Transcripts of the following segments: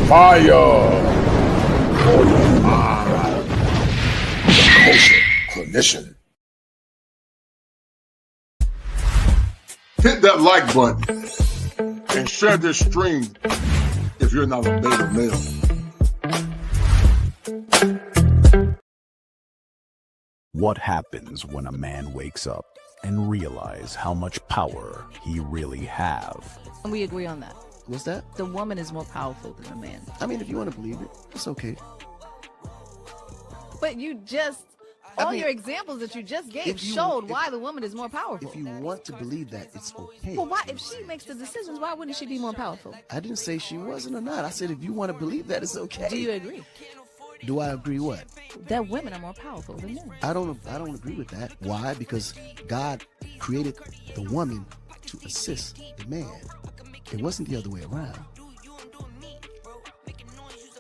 Fire for your mind. Culture Clinician. Hit that like button and share this stream if you're not a beta male. What happens when a man wakes up and realizes how much power he really have? And we agree on that. What's that? The woman is more powerful than the man. I mean, if you want to believe it, it's okay. But you just, your examples that you just gave showed why the woman is more powerful. If you want to believe that, it's okay. Well, why, if she makes the decisions, why wouldn't she be more powerful? I didn't say she wasn't or not. I said if you want to believe that, it's okay. Do you agree? Do I agree what? That women are more powerful than men. I don't agree with that. Why? Because God created the woman to assist the man. It wasn't the other way around.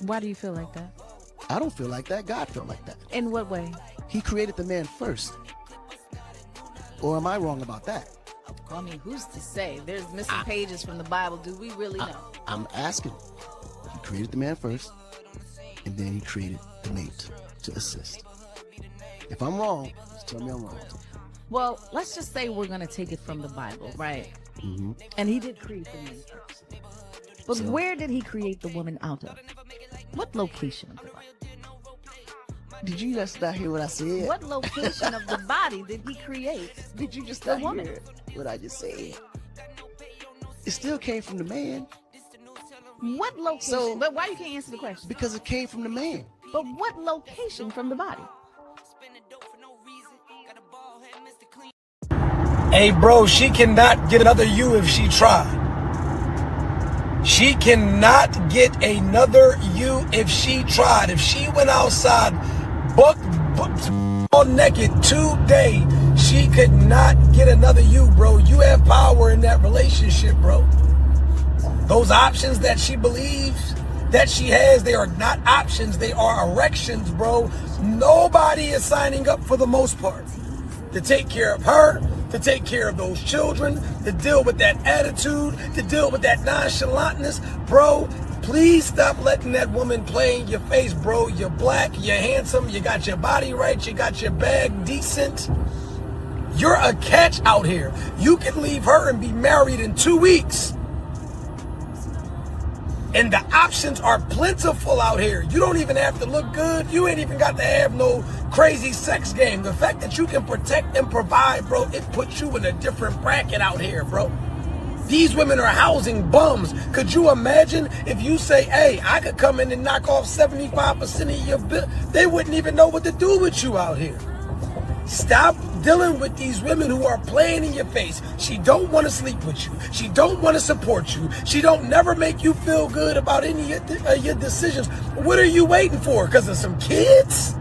Why do you feel like that? I don't feel like that. God felt like that. In what way? He created the man first. Or am I wrong about that? Well, I mean, who's to say? There's missing pages from the Bible. Do we really know? I'm asking. He created the man first, and then he created the mate to assist. If I'm wrong, just tell me I'm wrong. Well, let's just say we're going to take it from the Bible, right? Mm-hmm. And he did create the man first. But where did he create the woman out of? What location of the body? Did you just not hear what I said? What location of the body did he create? Did you just the not woman? hear what I just said? It still came from the man. What location? But why you can't answer the question? Because it came from the man. But what location from the body? Hey, bro, she cannot get another you if she tried. She cannot get another you if she tried. If she went outside, all naked today, she could not get another you, bro. You have power in that relationship, bro. Those options that she believes that she has, they are not options. They are erections, bro. Nobody is signing up for the most part to take care of her, to take care of those children, to deal with that attitude, to deal with that nonchalantness. Bro, please stop letting that woman play in your face, bro. You're black, you're handsome, you got your body right, you got your bag decent. You're a catch out here. You can leave her and be married in 2 weeks. And the options are plentiful out here. You don't even have to look good. You ain't even got to have no crazy sex game. The fact that you can protect and provide, bro, it puts you in a different bracket out here, bro. These women are housing bums. Could you imagine if you say, hey, I could come in and knock off 75% of your bill? They wouldn't even know what to do with you out here. Stop dealing with these women who are playing in your face. She don't want to sleep with you. She don't want to support you. She don't never make you feel good about any of your decisions. What are you waiting for? Because of some kids?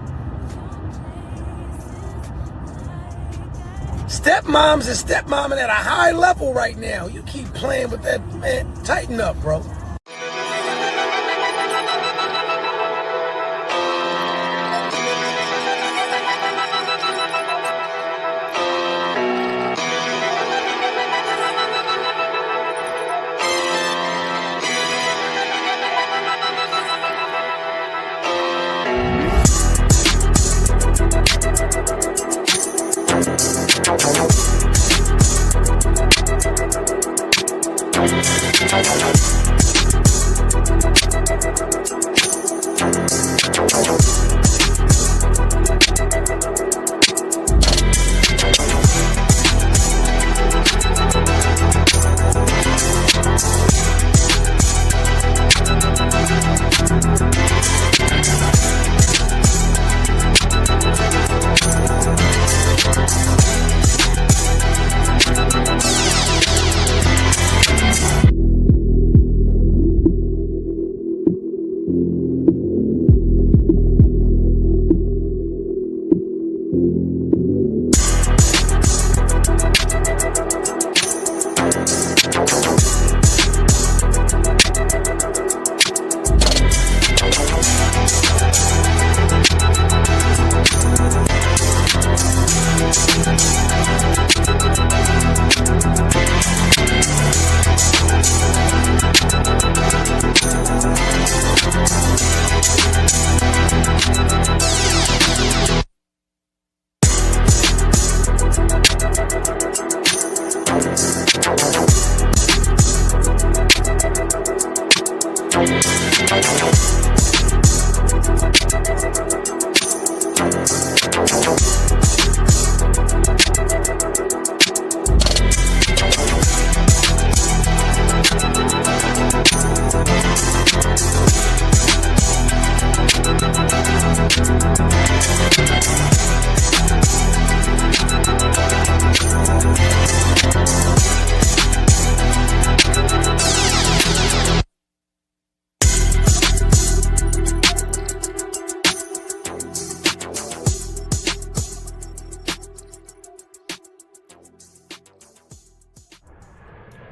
Stepmoms and stepmomming at a high level right now. You keep playing with that, man. Tighten up, bro.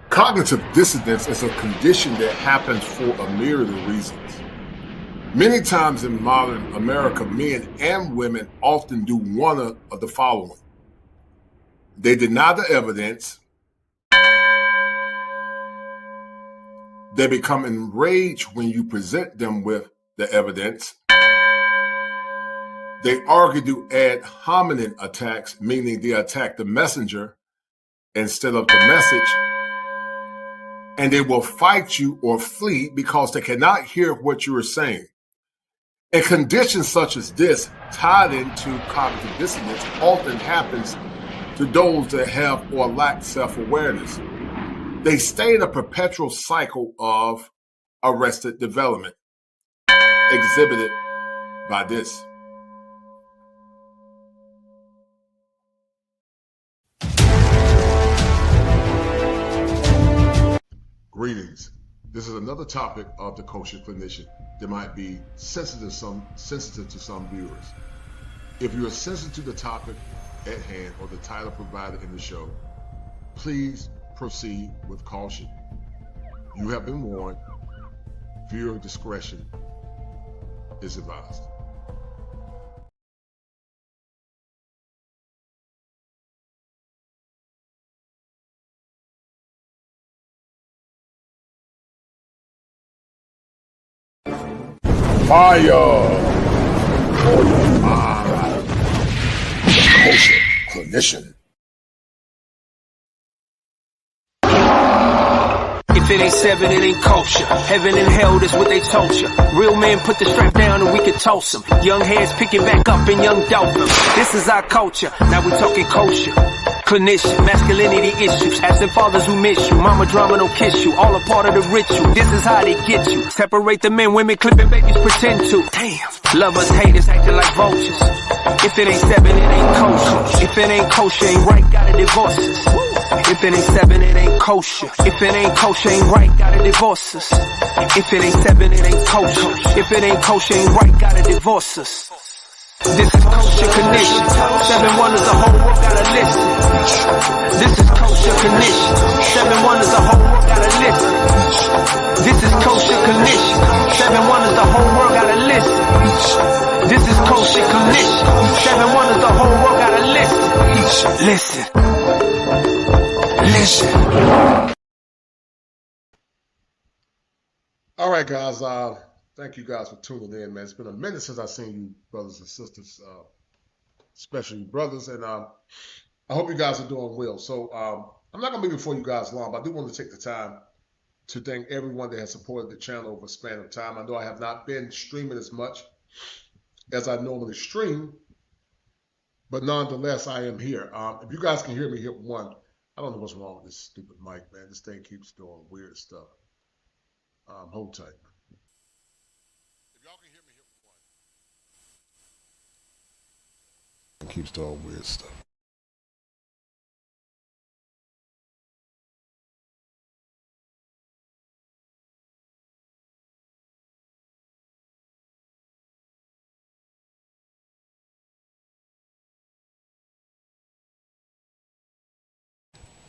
Cognitive dissonance is a condition that happens for a myriad of reasons. Many times in modern America, men and women often do one of the following. They deny the evidence. They become enraged when you present them with the evidence. They argue to ad hominem attacks, meaning they attack the messenger instead of the message. And they will fight you or flee because they cannot hear what you are saying. A condition such as this, tied into cognitive dissonance, often happens to those that have or lack self-awareness. They stay in a perpetual cycle of arrested development, exhibited by this. Greetings. This is another topic of the Kosher Clinician that might be sensitive to some viewers. If you are sensitive to the topic at hand or the title provided in the show, please proceed with caution. You have been warned. Viewer discretion is advised. Fire for your mind. The Kosher Clinician. If it ain't seven, it ain't kosher. Heaven and hell, that's what they told you. Real men put the strap down and we can toss them. Young heads picking back up and young dolphins. This is our culture. Now we talking kosher. Clinician, masculinity issues. Absent fathers who miss you. Mama drama don't kiss you. All a part of the ritual. This is how they get you. Separate the men, women, clipping babies pretend to. Damn. Lovers, haters, acting like vultures. If it ain't seven, it ain't kosher. If it ain't kosher, ain't right, gotta divorce us. If it ain't seven, it ain't kosher. If it ain't kosher, ain't right, gotta divorce us. If it ain't seven, it ain't kosher. If it ain't kosher, ain't right, gotta divorce us. This is kosher condition. 7 wonders, the whole world gotta listen. This is kosher condition. 7 wonders, the whole world gotta listen. This is kosher condition. 7 wonders, the whole world gotta listen. This is kosher condition. 7 wonders, the whole world gotta listen. Listen. Listen. All right, guys. Thank you guys for tuning in, man. It's been a minute since I've seen you brothers and sisters, especially brothers, and I hope you guys are doing well. So I'm not going to be before you guys long, but I do want to take the time to thank everyone that has supported the channel over a span of time. I know I have not been streaming as much as I normally stream, but nonetheless, I am here. If you guys can hear me, hit 1. I don't know what's wrong with this stupid mic, man. This thing keeps doing weird stuff. Hold tight. If y'all can hear me, hit 1. It keeps doing weird stuff.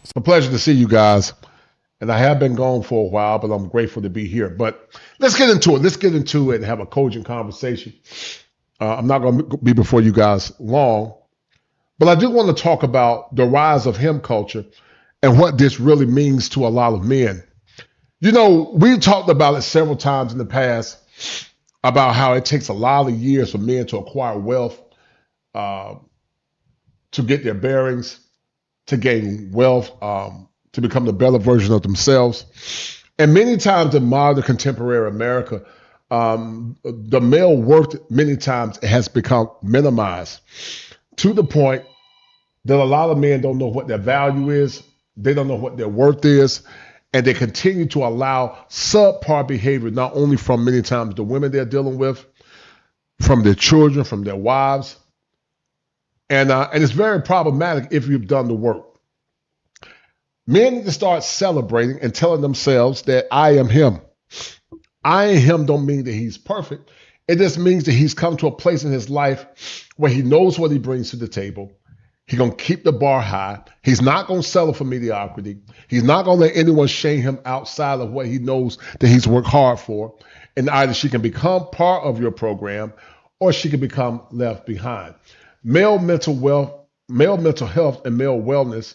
It's a pleasure to see you guys. And I have been gone for a while, but I'm grateful to be here. But let's get into it. Let's get into it and have a cogent conversation. I'm not going to be before you guys long, but I do want to talk about the rise of him culture and what this really means to a lot of men. You know, we've talked about it several times in the past about how it takes a lot of years for men to acquire wealth, to get their bearings, to gain wealth, to become the better version of themselves. And many times in modern contemporary America, the male worth many times has become minimized to the point that a lot of men don't know what their value is. They don't know what their worth is. And they continue to allow subpar behavior, not only from many times the women they're dealing with, from their children, from their wives. And it's very problematic if you've done the work. Men need to start celebrating and telling themselves that I am him. I am him don't mean that he's perfect. It just means that he's come to a place in his life where he knows what he brings to the table. He's going to keep the bar high. He's not going to settle for mediocrity. He's not going to let anyone shame him outside of what he knows that he's worked hard for. And either she can become part of your program or she can become left behind. Male mental wealth, male mental health and male wellness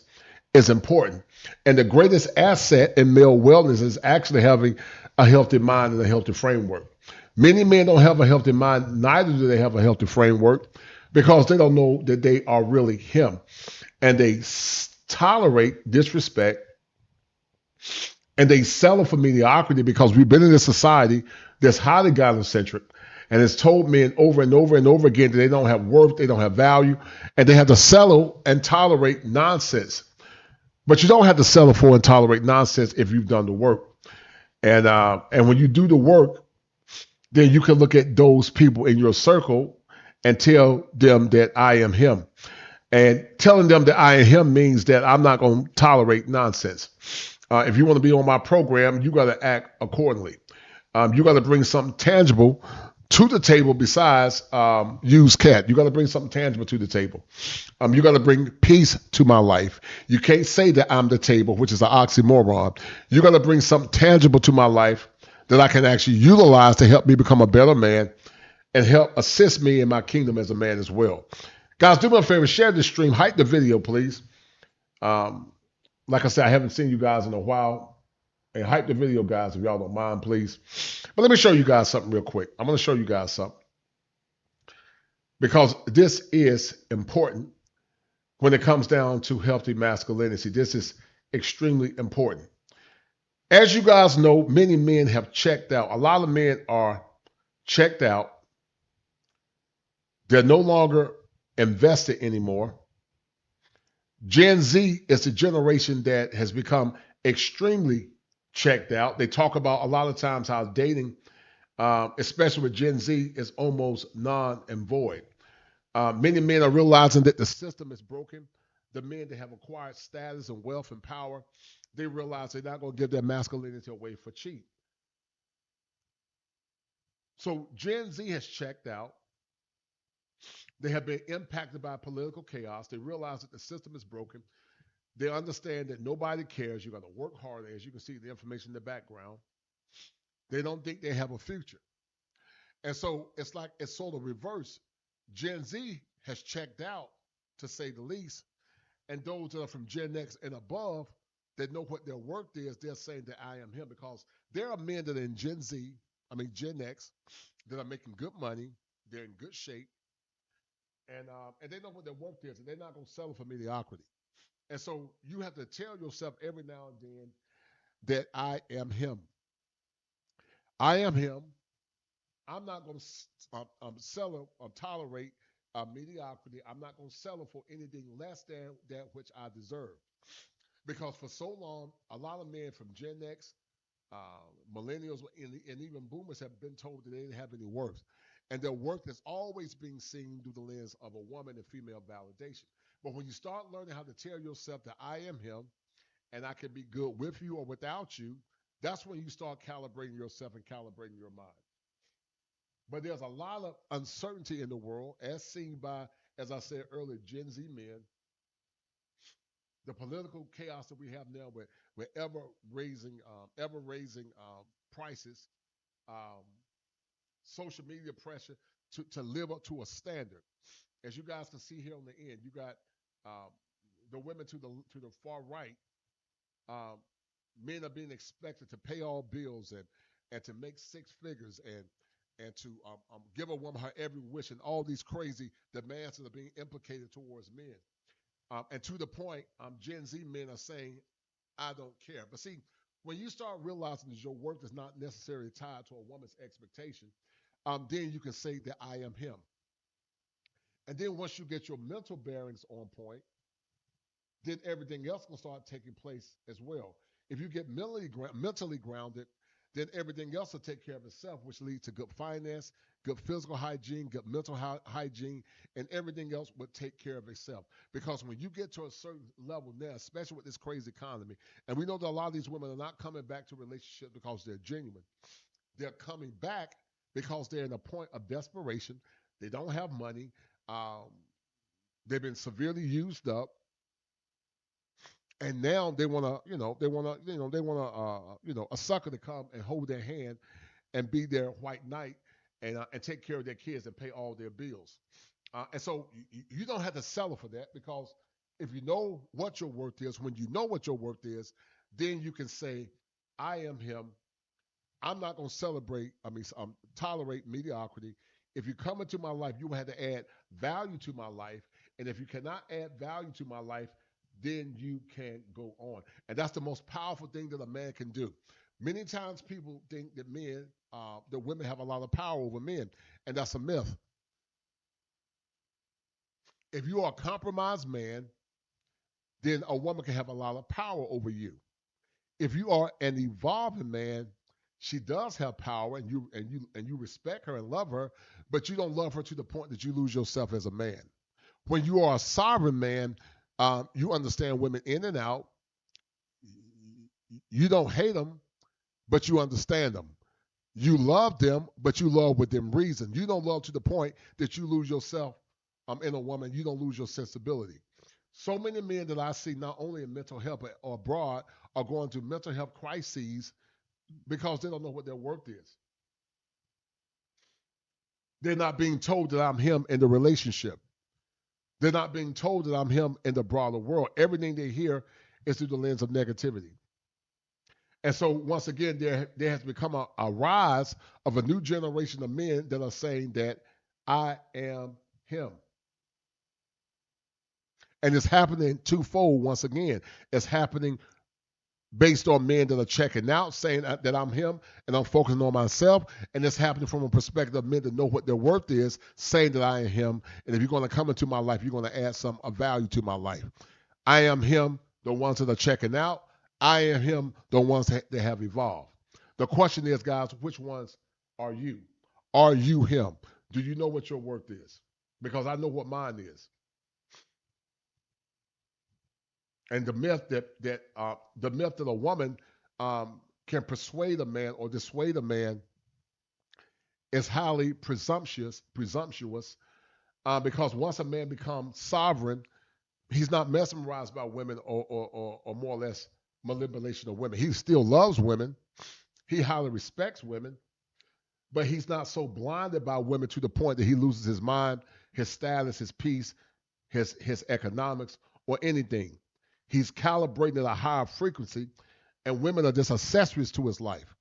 is important. And the greatest asset in male wellness is actually having a healthy mind and a healthy framework. Many men don't have a healthy mind, neither do they have a healthy framework because they don't know that they are really him. And they tolerate disrespect and they settle for mediocrity because we've been in a society that's highly gynocentric and it's told men over and over and over again that they don't have worth, they don't have value, and they have to settle and tolerate nonsense. But you don't have to settle for and tolerate nonsense if you've done the work. And when you do the work, then you can look at those people in your circle and tell them that I am him. And telling them that I am him means that I'm not going to tolerate nonsense. If you want to be on my program, you got to act accordingly. You got to bring something tangible to the table besides use cat. You got to bring something tangible to the table. You got to bring peace to my life. You can't say that I'm the table, which is an oxymoron. You got to bring something tangible to my life that I can actually utilize to help me become a better man and help assist me in my kingdom as a man as well. Guys, do me a favor, share this stream, hype the video, please. Like I said, I haven't seen you guys in a while. And hype the video, guys, if y'all don't mind, please. But let me show you guys something real quick. I'm going to show you guys something. Because this is important when it comes down to healthy masculinity. This is extremely important. As you guys know, many men have checked out. A lot of men are checked out. They're no longer invested anymore. Gen Z is the generation that has become extremely checked out. They talk about a lot of times how dating, especially with Gen Z, is almost non and void. Many men are realizing that the system is broken. The men that have acquired status and wealth and power, they realize they're not going to give their masculinity away for cheap. So Gen Z has checked out. They have been impacted by political chaos. They realize that the system is broken. They understand that nobody cares. You got to work harder, as you can see the information in the background. They don't think they have a future. And so it's like it's sort of reverse. Gen Z has checked out, to say the least. And those that are from Gen X and above that know what their worth is, they're saying that I am him because there are men that are in Gen X, that are making good money, they're in good shape, and they know what their worth is, and they're not going to settle for mediocrity. And so you have to tell yourself every now and then that I am him. I am him. I'm not going to settle or tolerate mediocrity. I'm not going to settle for anything less than that which I deserve. Because for so long, a lot of men from Gen X, millennials, and even boomers have been told that they didn't have any worth. And their worth is always being seen through the lens of a woman and female validation. But when you start learning how to tell yourself that I am him and I can be good with you or without you, that's when you start calibrating yourself and calibrating your mind. But there's a lot of uncertainty in the world, as seen by, as I said earlier, Gen Z men. The political chaos that we have now, with ever raising prices, um, social media pressure to live up to a standard. As you guys can see here on the end, you got um, the women to the far right. Um, Men are being expected to pay all bills and to make six figures and to give a woman her every wish and all these crazy demands that are being implicated towards men. And to the point, Gen Z men are saying, I don't care. But see, When you start realizing that your worth is not necessarily tied to a woman's expectation, then you can say that I am him. And then once you get your mental bearings on point, then everything else will start taking place as well. If you get mentally grounded, then everything else will take care of itself, which leads to good finance, good physical hygiene, good mental hygiene, and everything else would take care of itself. Because when you get to a certain level now, especially with this crazy economy, and we know that a lot of these women are not coming back to relationships because they're genuine. They're coming back because they're in a point of desperation. They don't have money. Um, they've been severely used up, and now they want to, they want a sucker to come and hold their hand and be their white knight and take care of their kids and pay all their bills. And so you don't have to settle for that because if you know what your worth is, when you know what your worth is, then you can say, I am him. I'm not going to tolerate mediocrity. If you come into my life, you will have to add value to my life. And if you cannot add value to my life, then you can't go on. And that's the most powerful thing that a man can do. Many times people think that that women have a lot of power over men, and that's a myth. If you are a compromised man, then a woman can have a lot of power over you. If you are an evolving man, she does have power, and you respect her and love her, but you don't love her to the point that you lose yourself as a man. When you are a sovereign man, you understand women in and out. You don't hate them, but you understand them. You love them, but you love with them reason. You don't love to the point that you lose yourself in a woman. You don't lose your sensibility. So many men that I see, not only in mental health but abroad, are going through mental health crises because they don't know what their worth is. They're not being told that I'm him in the relationship. They're not being told that I'm him in the broader world. Everything they hear is through the lens of negativity. And so once again, there has become a rise of a new generation of men that are saying that I am him. And it's happening twofold once again. It's happening based on men that are checking out, saying that I'm him and I'm focusing on myself. And it's happening from a perspective of men that know what their worth is, saying that I am him. And if you're going to come into my life, you're going to add some of value to my life. I am him, the ones that are checking out. I am him, the ones that have evolved. The question is, guys, which ones are you? Are you him? Do you know what your worth is? Because I know what mine is. And the myth that a woman can persuade a man or dissuade a man is highly presumptuous, because once a man becomes sovereign, he's not mesmerized by women or more or less manipulation of women. He still loves women. He highly respects women, but he's not so blinded by women to the point that he loses his mind, his status, his peace, his economics, or anything. He's calibrating at a higher frequency, and women are just accessories to his life.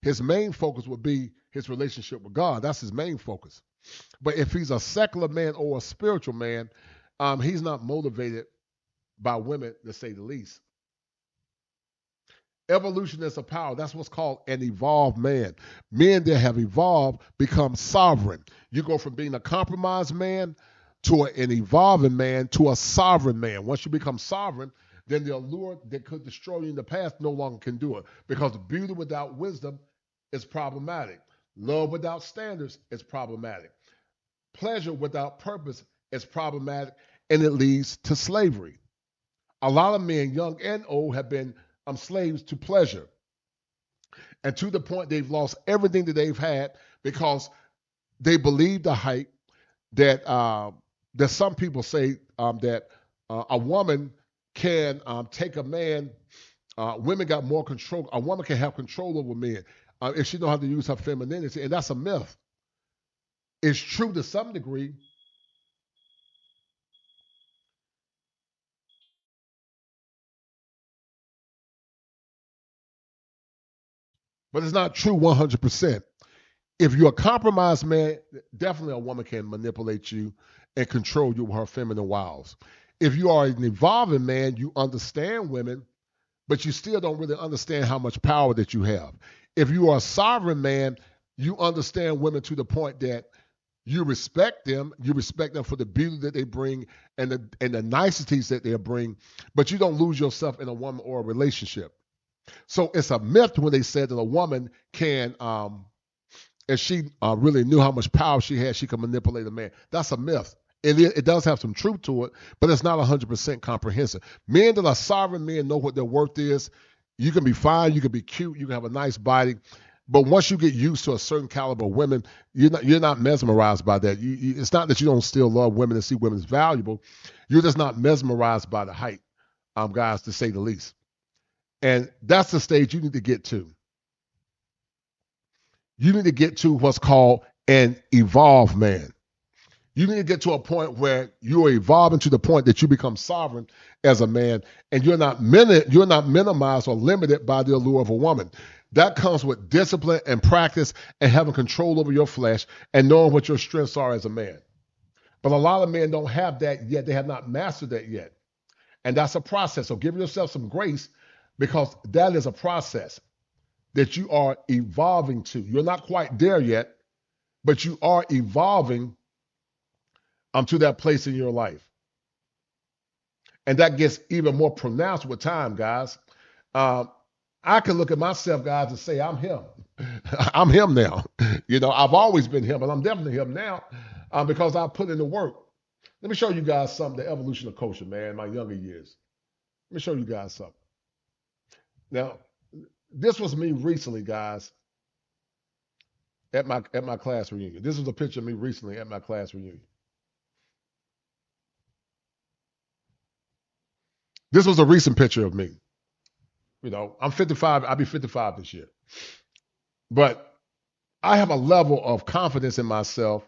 His main focus would be his relationship with God. That's his main focus. But if he's a secular man or a spiritual man, he's not motivated by women, to say the least. Evolution is a power. That's what's called an evolved man. Men that have evolved become sovereign. You go from being a compromised man to an evolving man to a sovereign man. Once you become sovereign, then the allure that could destroy you in the past no longer can do it, because beauty without wisdom is problematic. Love without standards is problematic. Pleasure without purpose is problematic, and it leads to slavery. A lot of men, young and old, have been slaves to pleasure, and to the point they've lost everything that they've had because they believe the hype that some people say that a woman can take a man. Women got more control. A woman can have control over men if she knows how to use her femininity, and that's a myth. It's true to some degree, but it's not true 100%. If you're a compromised man, definitely a woman can manipulate you and control you with her feminine wiles. If you are an evolving man, you understand women, but you still don't really understand how much power that you have. If you are a sovereign man, you understand women to the point that you respect them. You respect them for the beauty that they bring and the niceties that they bring, but you don't lose yourself in a woman or a relationship. So it's a myth when they said that a woman can, if she really knew how much power she had, she could manipulate a man. That's a myth. It does have some truth to it, but it's not 100% comprehensive. Men that are sovereign men know what their worth is. You can be fine, you can be cute, you can have a nice body, but once you get used to a certain caliber of women, you're not mesmerized by that. It's not that you don't still love women and see women as valuable. You're just not mesmerized by the height, guys, to say the least. And that's the stage you need to get to. You need to get to what's called an evolved man. You need to get to a point where you are evolving to the point that you become sovereign as a man, and you're not minimized or limited by the allure of a woman. That comes with discipline and practice and having control over your flesh and knowing what your strengths are as a man. But a lot of men don't have that yet. They have not mastered that yet. And that's a process. So give yourself some grace, because that is a process that you are evolving to. You're not quite there yet, but you are evolving to that place in your life. And that gets even more pronounced with time, guys. I can look at myself, guys, and say, I'm him. I'm him now. I've always been him, and I'm definitely him now because I put in the work. Let me show you guys something, the evolution of coaching, man, in my younger years. Let me show you guys something. Now, this was me recently, guys, at my class reunion. This was a picture of me recently at my class reunion. This was a recent picture of me. I'm 55. I'll be 55 this year. But I have a level of confidence in myself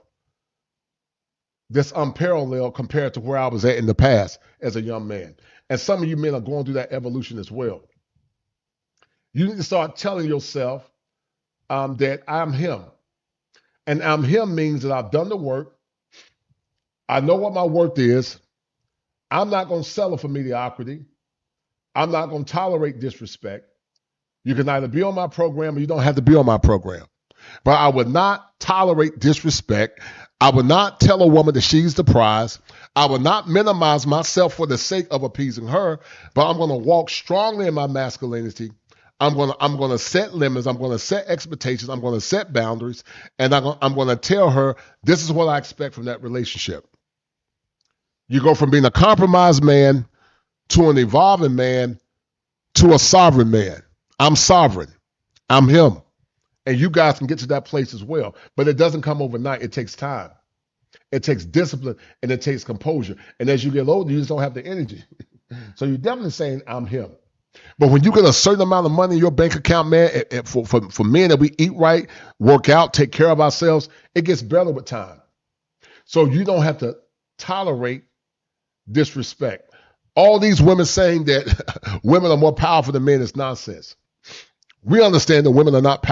that's unparalleled compared to where I was at in the past as a young man. And some of you men are going through that evolution as well. You need to start telling yourself that I'm him. And I'm him means that I've done the work. I know what my worth is. I'm not going to settle for mediocrity. I'm not going to tolerate disrespect. You can either be on my program or you don't have to be on my program. But I would not tolerate disrespect. I would not tell a woman that she's the prize. I would not minimize myself for the sake of appeasing her, but I'm going to walk strongly in my masculinity. I'm going to set limits. I'm going to set expectations. I'm going to set boundaries. And I'm going to tell her, this is what I expect from that relationship. You go from being a compromised man to an evolving man to a sovereign man. I'm sovereign. I'm him. And you guys can get to that place as well. But it doesn't come overnight. It takes time. It takes discipline and it takes composure. And as you get older, you just don't have the energy. So you're definitely saying, I'm him. But when you get a certain amount of money in your bank account, man, for men that we eat right, work out, take care of ourselves, it gets better with time. So you don't have to tolerate disrespect. All these women saying that women are more powerful than men is nonsense. We understand that women are not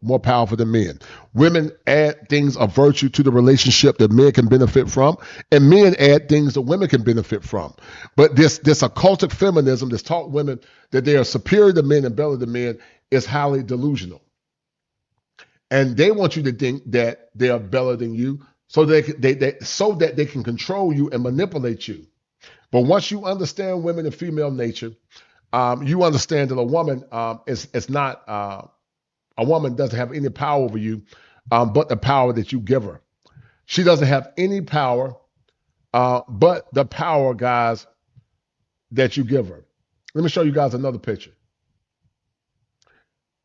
more powerful than men. Women add things of virtue to the relationship that men can benefit from, and men add things that women can benefit from. But this occultic feminism that's taught women that they are superior to men and better than men is highly delusional. And they want you to think that they are better than you so that they can control you and manipulate you. But once you understand women and female nature, you understand that a woman is not a woman doesn't have any power over you, but the power that you give her. She doesn't have any power, but the power, guys, that you give her. Let me show you guys another picture.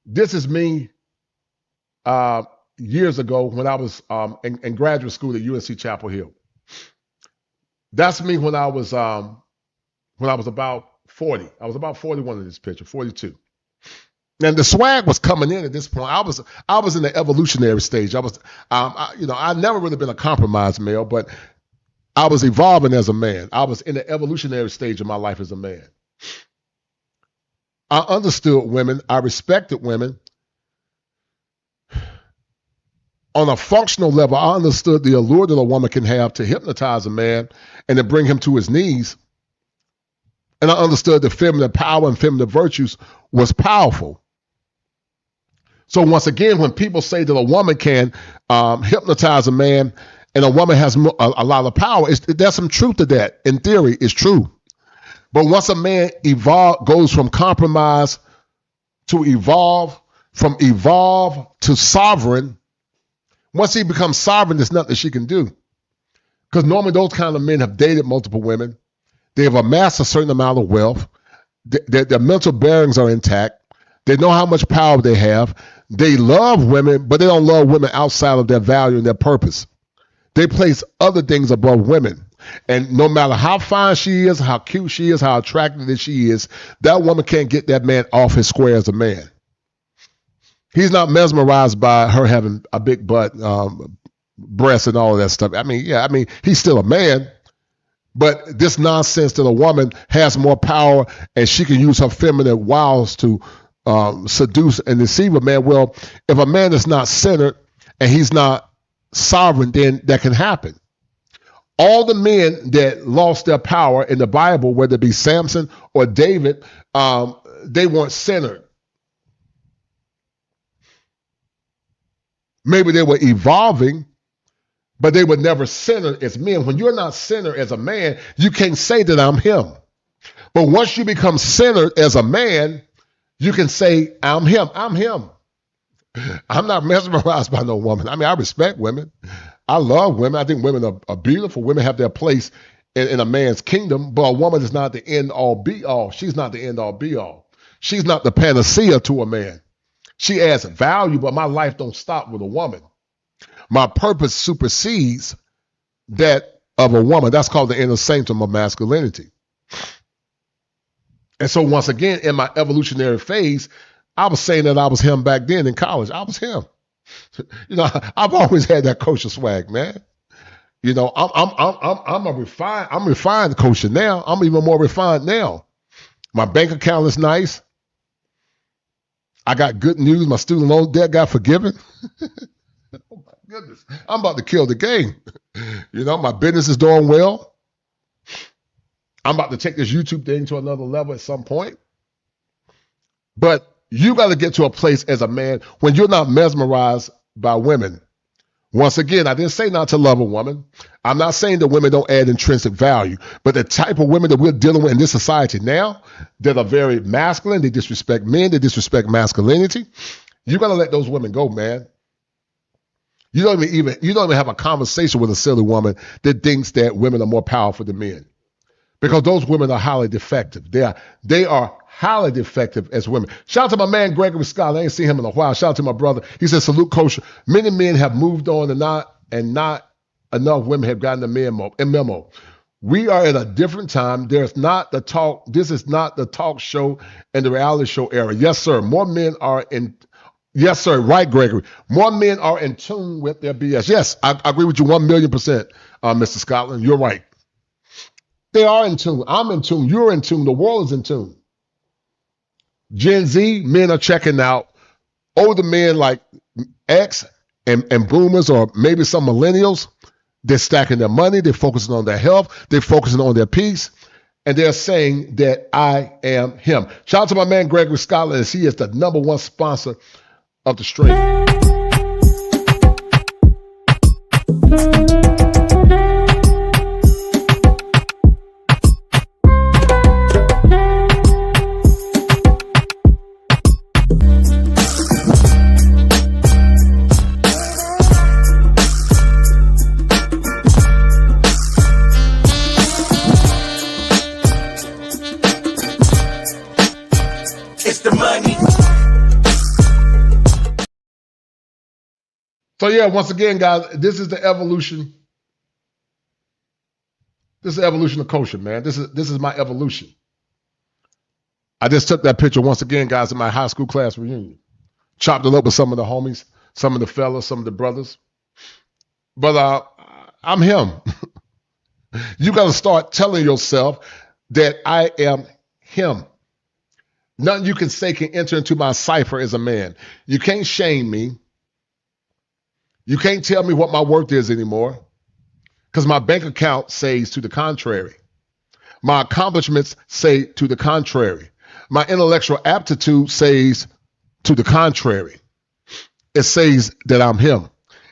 This is me years ago when I was in graduate school at UNC Chapel Hill. That's me when I was about 40. I was about 41 in this picture, 42. And the swag was coming in at this point. I was in the evolutionary stage. I've never really been a compromised male, but I was evolving as a man. I was in the evolutionary stage of my life as a man. I understood women. I respected women. On a functional level, I understood the allure that a woman can have to hypnotize a man and to bring him to his knees. And I understood the feminine power and feminine virtues was powerful. So once again, when people say that a woman can hypnotize a man and a woman has a lot of power, there's some truth to that. In theory, it's true. But once a man goes from compromise to evolve, from evolve to sovereign, once he becomes sovereign, there's nothing she can do. Because normally those kind of men have dated multiple women. They have amassed a certain amount of wealth. Their mental bearings are intact. They know how much power they have. They love women, but they don't love women outside of their value and their purpose. They place other things above women. And no matter how fine she is, how cute she is, how attractive she is, that woman can't get that man off his square as a man. He's not mesmerized by her having a big butt, breasts and all of that stuff. I mean, he's still a man. But this nonsense that a woman has more power and she can use her feminine wiles to seduce and deceive a man. Well, if a man is not centered and he's not sovereign, then that can happen. All the men that lost their power in the Bible, whether it be Samson or David, they weren't centered. Maybe they were evolving, but they were never centered as men. When you're not centered as a man, you can't say that I'm him. But once you become centered as a man, you can say, I'm him. I'm him. I'm not mesmerized by no woman. I mean, I respect women. I love women. I think women are beautiful. Women have their place in a man's kingdom, but a woman is not the end all be all. She's not the end all be all. She's not the panacea to a man. She adds value, but my life don't stop with a woman. My purpose supersedes that of a woman. That's called the inner sanctum of masculinity. And so once again, in my evolutionary phase, I was saying that I was him back then in college. I was him. You know, I've always had that kosher swag, man. You know, I'm refined kosher now. I'm even more refined now. My bank account is nice. I got good news. My student loan debt got forgiven. Oh my goodness. I'm about to kill the game. You know, my business is doing well. I'm about to take this YouTube thing to another level at some point. But you got to get to a place as a man when you're not mesmerized by women. Once again, I didn't say not to love a woman. I'm not saying that women don't add intrinsic value, but the type of women that we're dealing with in this society now that are very masculine, they disrespect men, they disrespect masculinity. You got to let those women go, man. You don't even have a conversation with a silly woman that thinks that women are more powerful than men, because those women are highly defective. They are highly defective as women. Shout out to my man Gregory Scott. I ain't seen him in a while. Shout out to my brother. He said, salute kosher. Many men have moved on and not enough women have gotten the memo. We are at a different time. This is not the talk show and the reality show era. Yes, sir. Yes, sir. Right, Gregory. More men are in tune with their BS. Yes, I agree with you 1,000,000%, Mr. Scotland. You're right. They are in tune. I'm in tune. You're in tune. The world is in tune. Gen Z, men are checking out. Older men like X and boomers, or maybe some millennials, they're stacking their money. They're focusing on their health. They're focusing on their peace. And they're saying that I am him. Shout out to my man Gregory Scotland, as he is the #1 sponsor of the stream. So yeah, once again, guys, this is the evolution. This is the evolution of kosher, man. This is my evolution. I just took that picture once again, guys, in my high school class reunion. Chopped it up with some of the homies, some of the fellas, some of the brothers. But I'm him. You got to start telling yourself that I am him. Nothing you can say can enter into my cipher as a man. You can't shame me. You can't tell me what my worth is anymore, because my bank account says to the contrary. My accomplishments say to the contrary. My intellectual aptitude says to the contrary. It says that I'm him.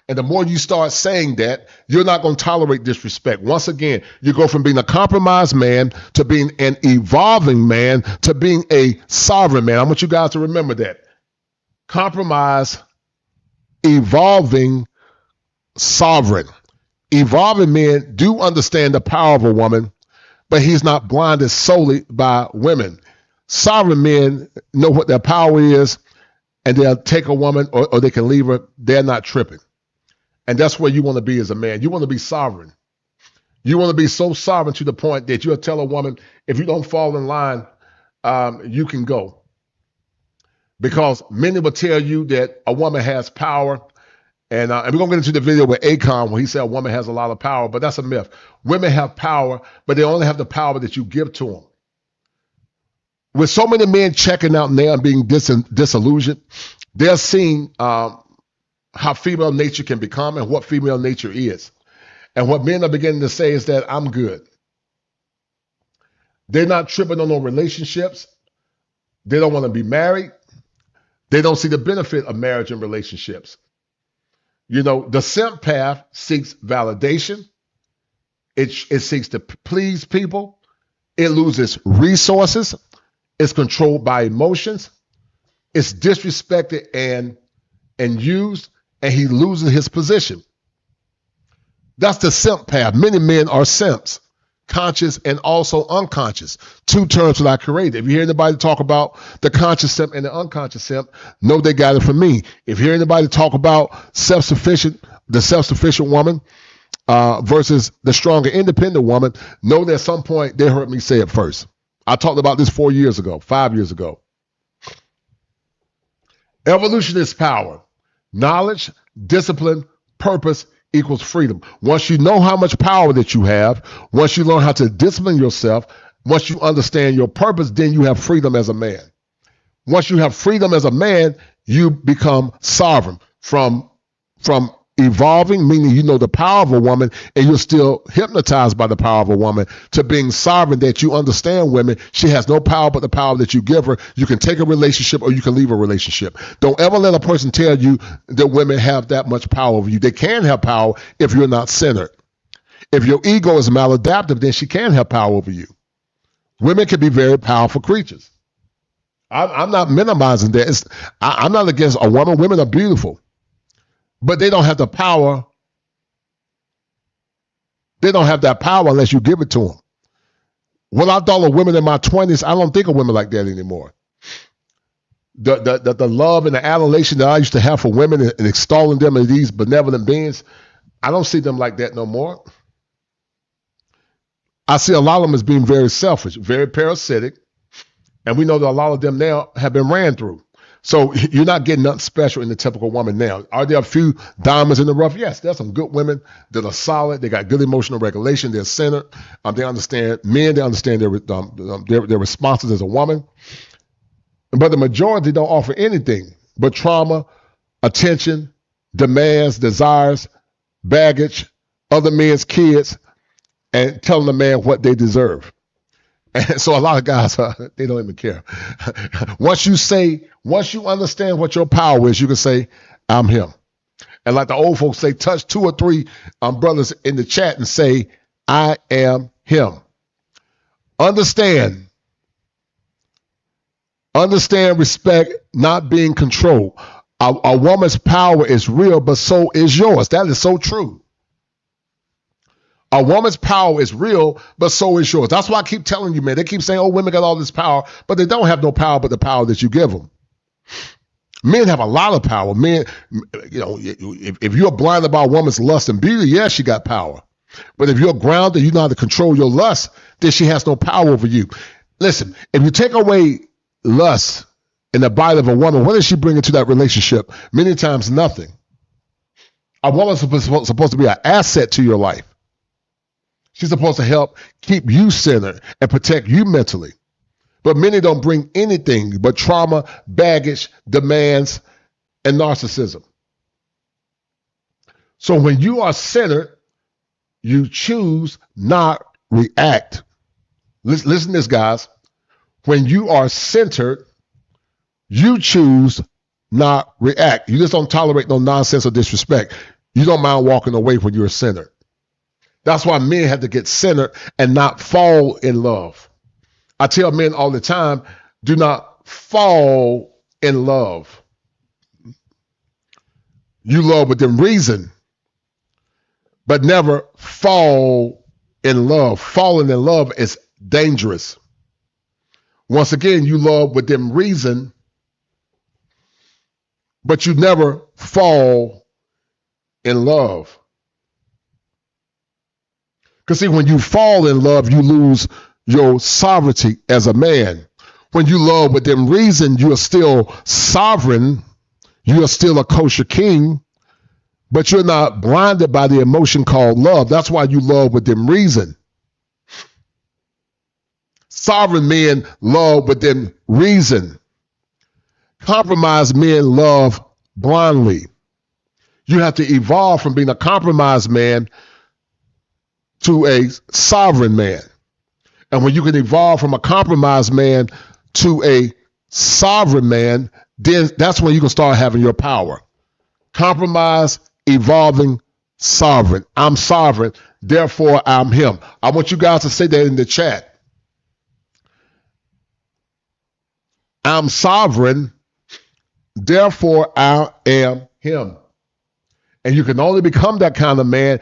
And the more you start saying that, you're not going to tolerate disrespect. Once again, you go from being a compromised man to being an evolving man to being a sovereign man. I want you guys to remember that. Compromise, evolving, sovereign. Evolving men do understand the power of a woman, but he's not blinded solely by women. Sovereign men know what their power is, and they'll take a woman or they can leave her. They're not tripping. And that's where you want to be as a man. You want to be sovereign. You want to be so sovereign to the point that you'll tell a woman, if you don't fall in line, you can go. Because many will tell you that a woman has power. And we're going to get into the video with Akon where he said a woman has a lot of power, but that's a myth. Women have power, but they only have the power that you give to them. With so many men checking out now and being disillusioned, they're seeing how female nature can become and what female nature is. And what men are beginning to say is that I'm good. They're not tripping on no relationships. They don't want to be married. They don't see the benefit of marriage and relationships. You know, the simp path seeks validation. It seeks to please people. It loses resources. It's controlled by emotions. It's disrespected and used, and he loses his position. That's the simp path. Many men are simps, conscious and also unconscious. Two terms that I created. If you hear anybody talk about the conscious simp and the unconscious simp, know they got it from me. If you hear anybody talk about the self-sufficient woman versus the stronger independent woman, know that at some point they heard me say it first. I talked about this 5 years ago. Evolution is power. Knowledge, discipline, purpose equals freedom. Once you know how much power that you have, once you learn how to discipline yourself, once you understand your purpose, then you have freedom as a man. Once you have freedom as a man, you become sovereign from evolving, meaning you know the power of a woman and you're still hypnotized by the power of a woman, to being sovereign, that you understand women. She has no power but the power that you give her. You can take a relationship or you can leave a relationship. Don't ever let a person tell you that women have that much power over you. They can have power if you're not centered. If your ego is maladaptive, then she can have power over you. Women can be very powerful creatures. I'm not minimizing that. I'm not against a woman. Women are beautiful. But they don't have the power. They don't have that power unless you give it to them. What I thought of women in my 20s, I don't think of women like that anymore. The love and the adulation that I used to have for women and extolling them as these benevolent beings, I don't see them like that no more. I see a lot of them as being very selfish, very parasitic. And we know that a lot of them now have been ran through. So you're not getting nothing special in the typical woman now. Are there a few diamonds in the rough? Yes, there's some good women that are solid. They got good emotional regulation. They're centered. They understand men. They understand their responses as a woman. But the majority don't offer anything but trauma, attention, demands, desires, baggage, other men's kids, and telling the man what they deserve. And so a lot of guys, they don't even care. Once you understand what your power is, you can say, I'm him. And like the old folks say, touch 2 or 3 brothers in the chat and say, I am him. Understand, respect, not being controlled. A woman's power is real, but so is yours. That is so true. A woman's power is real, but so is yours. That's why I keep telling you, man. They keep saying, oh, women got all this power, but they don't have no power but the power that you give them. Men have a lot of power. Men, you know, if you're blinded by a woman's lust and beauty, yes, she got power. But if you're grounded, you know how to control your lust, then she has no power over you. Listen, if you take away lust in the body of a woman, what does she bring into that relationship? Many times, nothing. A woman's supposed to be an asset to your life. She's supposed to help keep you centered and protect you mentally. But many don't bring anything but trauma, baggage, demands, and narcissism. So when you are centered, you choose not react. Listen to this, guys. When you are centered, you choose not react. You just don't tolerate no nonsense or disrespect. You don't mind walking away when you're centered. That's why men have to get centered and not fall in love. I tell men all the time, do not fall in love. You love within reason, but never fall in love. Falling in love is dangerous. Once again, you love within reason, but you never fall in love. Because see, when you fall in love, you lose your sovereignty as a man. When you love within reason, you are still sovereign. You are still a kosher king, but you're not blinded by the emotion called love. That's why you love within reason. Sovereign men love within reason. Compromised men love blindly. You have to evolve from being a compromised man to a sovereign man. And when you can evolve from a compromised man to a sovereign man, then that's when you can start having your power. Compromise, evolving, sovereign. I'm sovereign, therefore I'm him. I want you guys to say that in the chat. I'm sovereign, therefore I am him. And you can only become that kind of man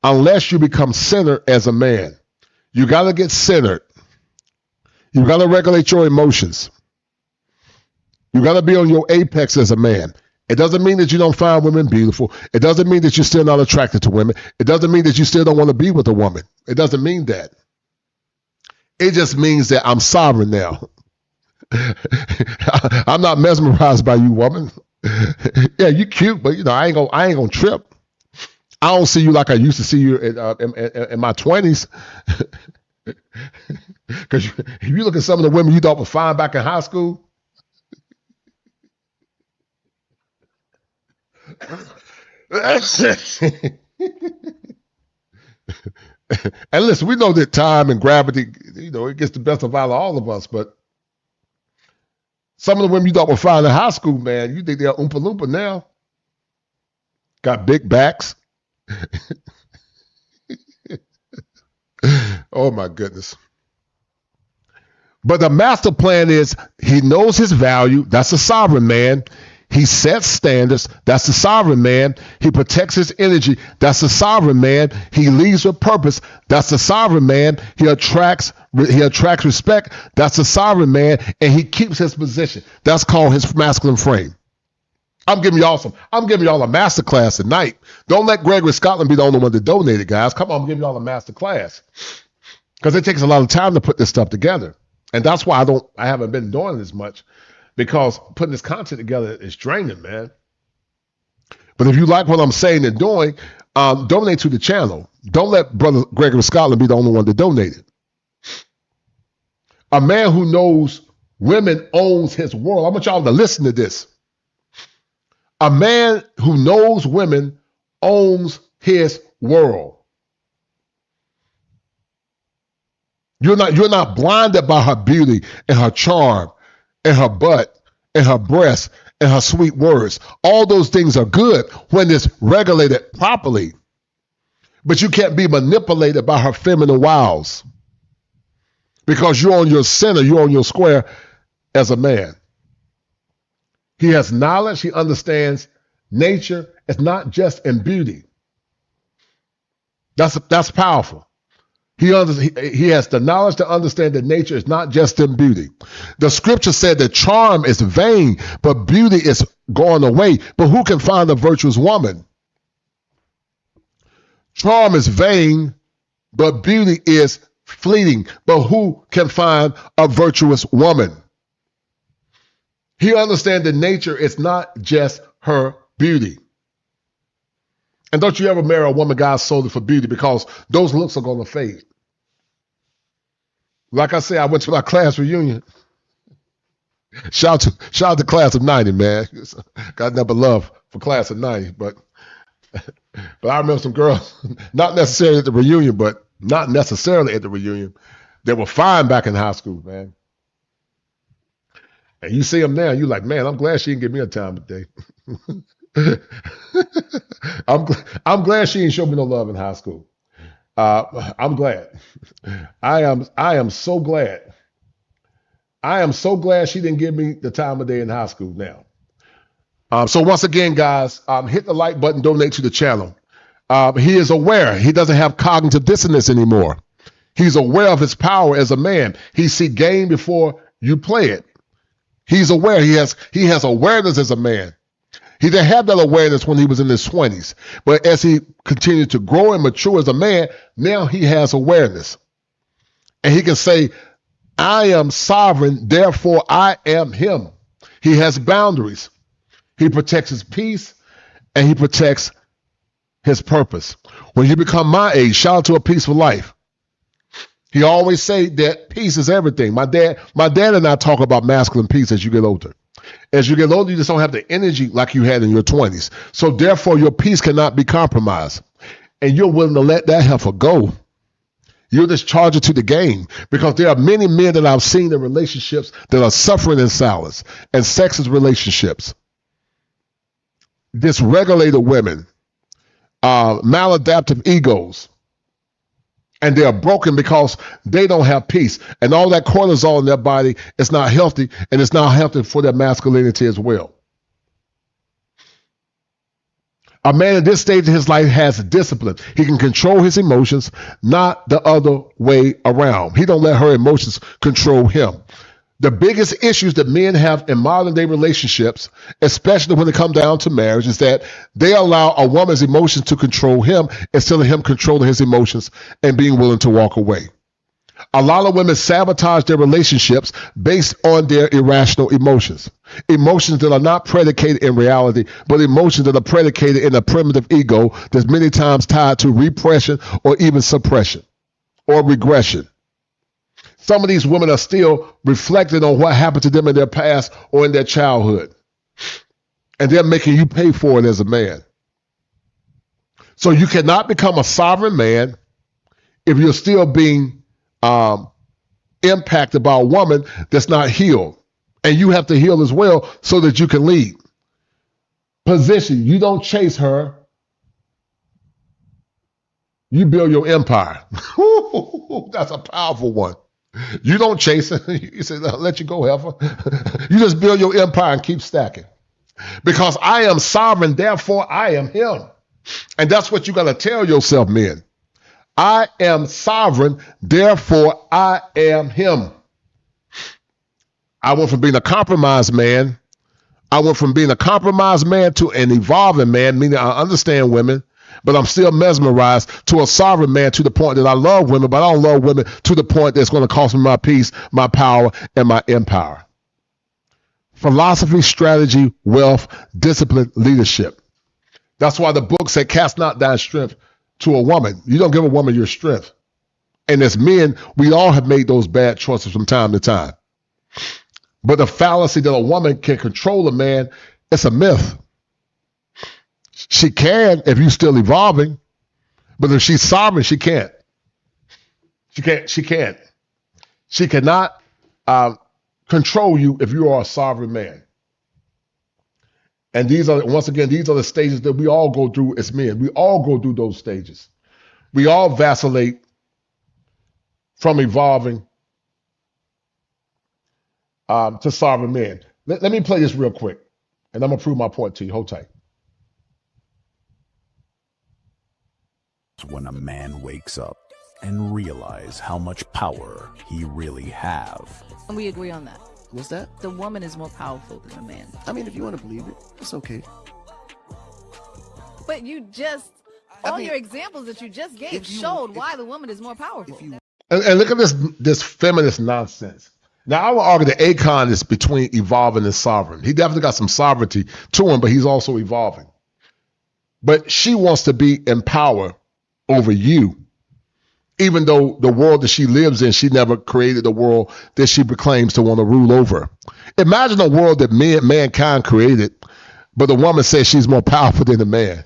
unless you become centered as a man. You got to get centered. You got to regulate your emotions. You got to be on your apex as a man. It doesn't mean that you don't find women beautiful. It doesn't mean that you're still not attracted to women. It doesn't mean that you still don't want to be with a woman. It doesn't mean that. It just means that I'm sovereign now. I'm not mesmerized by you, woman. Yeah, you cute, but I ain't gonna trip. I don't see you like I used to see you in my 20s. Because if you look at some of the women you thought were fine back in high school, and listen, we know that time and gravity, it gets the best of all of us, but some of the women you thought were fine in high school, man, you think they're Oompa Loompa now. Got big backs. Oh my goodness. But the master plan is he knows his value. That's a sovereign man. He sets standards. That's the sovereign man. He protects his energy. That's the sovereign man. He leads with purpose. That's the sovereign man. He attracts respect. That's the sovereign man. And he keeps his position. That's called his masculine frame. I'm giving y'all a master class tonight. Don't let Gregory Scotland be the only one that donated, guys. Come on, I'm giving y'all a master class. Because it takes a lot of time to put this stuff together. And that's why I haven't been doing this much. Because putting this content together is draining, man. But if you like what I'm saying and doing, donate to the channel. Don't let Brother Gregory Scotland be the only one that donated. A man who knows women owns his world. I want y'all to listen to this. A man who knows women owns his world. You're not blinded by her beauty and her charm and her butt and her breasts and her sweet words. All those things are good when it's regulated properly. But you can't be manipulated by her feminine wiles because you're on your center, you're on your square as a man. He has knowledge. He understands nature. It's not just in beauty. That's powerful. He has the knowledge to understand that nature is not just in beauty. The scripture said that charm is vain, but beauty is going away. But who can find a virtuous woman? Charm is vain, but beauty is fleeting. But who can find a virtuous woman? He understands that nature is not just her beauty. And don't you ever marry a woman, guys, solely for beauty, because those looks are going to fade. Like I said, I went to my class reunion. Shout out to class of 90, man. Got nothing but love for class of 90. But I remember some girls, not necessarily at the reunion, They were fine back in high school, man. And you see them now, you're like, man, I'm glad she didn't give me a time of day. I'm glad she didn't show me no love in high school. I'm glad. I am so glad. I am so glad she didn't give me the time of day in high school now. So once again, guys, hit the like button, donate to the channel. He is aware. He doesn't have cognitive dissonance anymore. He's aware of his power as a man. He see game before you play it. He's aware. He has awareness as a man. He didn't have that awareness when he was in his 20s. But as he continued to grow and mature as a man, now he has awareness. And he can say, I am sovereign, therefore I am him. He has boundaries. He protects his peace and he protects his purpose. When you become my age, shout out to A Peaceful Life. He always say that peace is everything. My dad and I talk about masculine peace as you get older. As you get older, you just don't have the energy like you had in your 20s. So therefore, your peace cannot be compromised. And you're willing to let that heifer go. You'll just charge it to the game, because there are many men that I've seen in relationships that are suffering in silence, and sexist relationships. Dysregulated women, maladaptive egos. And they are broken because they don't have peace. And all that cortisol in their body is not healthy, and it's not healthy for their masculinity as well. A man at this stage of his life has discipline. He can control his emotions, not the other way around. He don't let her emotions control him. The biggest issues that men have in modern day relationships, especially when it comes down to marriage, is that they allow a woman's emotions to control him instead of him controlling his emotions and being willing to walk away. A lot of women sabotage their relationships based on their irrational emotions. Emotions that are not predicated in reality, but emotions that are predicated in a primitive ego that's many times tied to repression or even suppression or regression. Some of these women are still reflecting on what happened to them in their past or in their childhood. And they're making you pay for it as a man. So you cannot become a sovereign man if you're still being impacted by a woman that's not healed. And you have to heal as well so that you can lead. Position. You don't chase her. You build your empire. That's a powerful one. You don't chase her. You say, let you go, heifer. You just build your empire and keep stacking. Because I am sovereign, therefore I am him. And that's what you got to tell yourself, men. I am sovereign, therefore I am him. I went from being a compromised man. I went from being a compromised man to an evolving man, meaning I understand women, but I'm still mesmerized, to a sovereign man, to the point that I love women, but I don't love women to the point that's going to cost me my peace, my power, and my empire. Philosophy, strategy, wealth, discipline, leadership. That's why the book said, cast not thy strength to a woman. You don't give a woman your strength. And as men, we all have made those bad choices from time to time. But the fallacy that a woman can control a man, it's a myth. She can if you're still evolving, but if she's sovereign, she can't. She can't. She cannot control you if you are a sovereign man. And these are the stages that we all go through as men. We all go through those stages. We all vacillate from evolving to sovereign men. Let me play this real quick, and I'm going to prove my point to you. Hold tight. When a man wakes up and realize how much power he really have. And we agree on that. What's that? The woman is more powerful than the man. I mean, if you want to believe it, it's okay. But you just, your examples that you just gave showed why the woman is more powerful. And look at this feminist nonsense. Now, I would argue that Akon is between evolving and sovereign. He definitely got some sovereignty to him, but he's also evolving. But she wants to be in power over you, even though the world that she lives in, she never created the world that she proclaims to want to rule over. Imagine a world that mankind created, but the woman says she's more powerful than the man.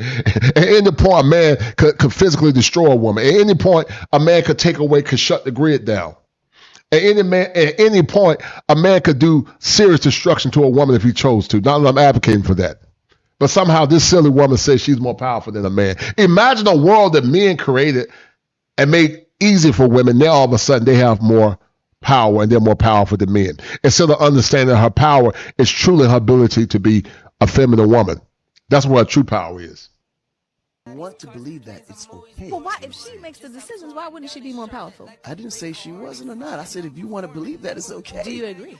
At any point, a man could physically destroy a woman. At any point, a man could take away, could shut the grid down. At any point, a man could do serious destruction to a woman if he chose to. Not that I'm advocating for that. But somehow this silly woman says she's more powerful than a man. Imagine a world that men created and made easy for women. Now all of a sudden they have more power and they're more powerful than men. Instead of understanding her power is truly her ability to be a feminine woman. That's what true power is. I want to believe that it's okay. Well, why, if she makes the decisions, why wouldn't she be more powerful? I didn't say she wasn't or not. I said if you want to believe that, it's okay. Do you agree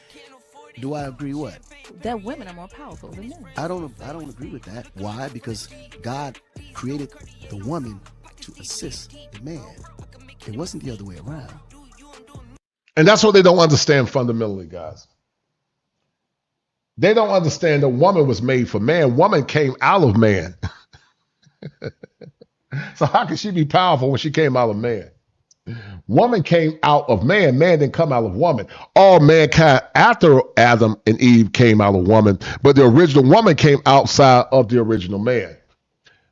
Do I agree what? that women are more powerful than men? I don't agree with that. Why? Because God created the woman to assist the man. It wasn't the other way around. And that's what they don't understand fundamentally, guys. They don't understand the woman was made for man. Woman came out of man. So how can she be powerful when she came out of man? Woman came out of man. Man didn't come out of woman. All mankind after Adam and Eve came out of woman, but the original woman came outside of the original man.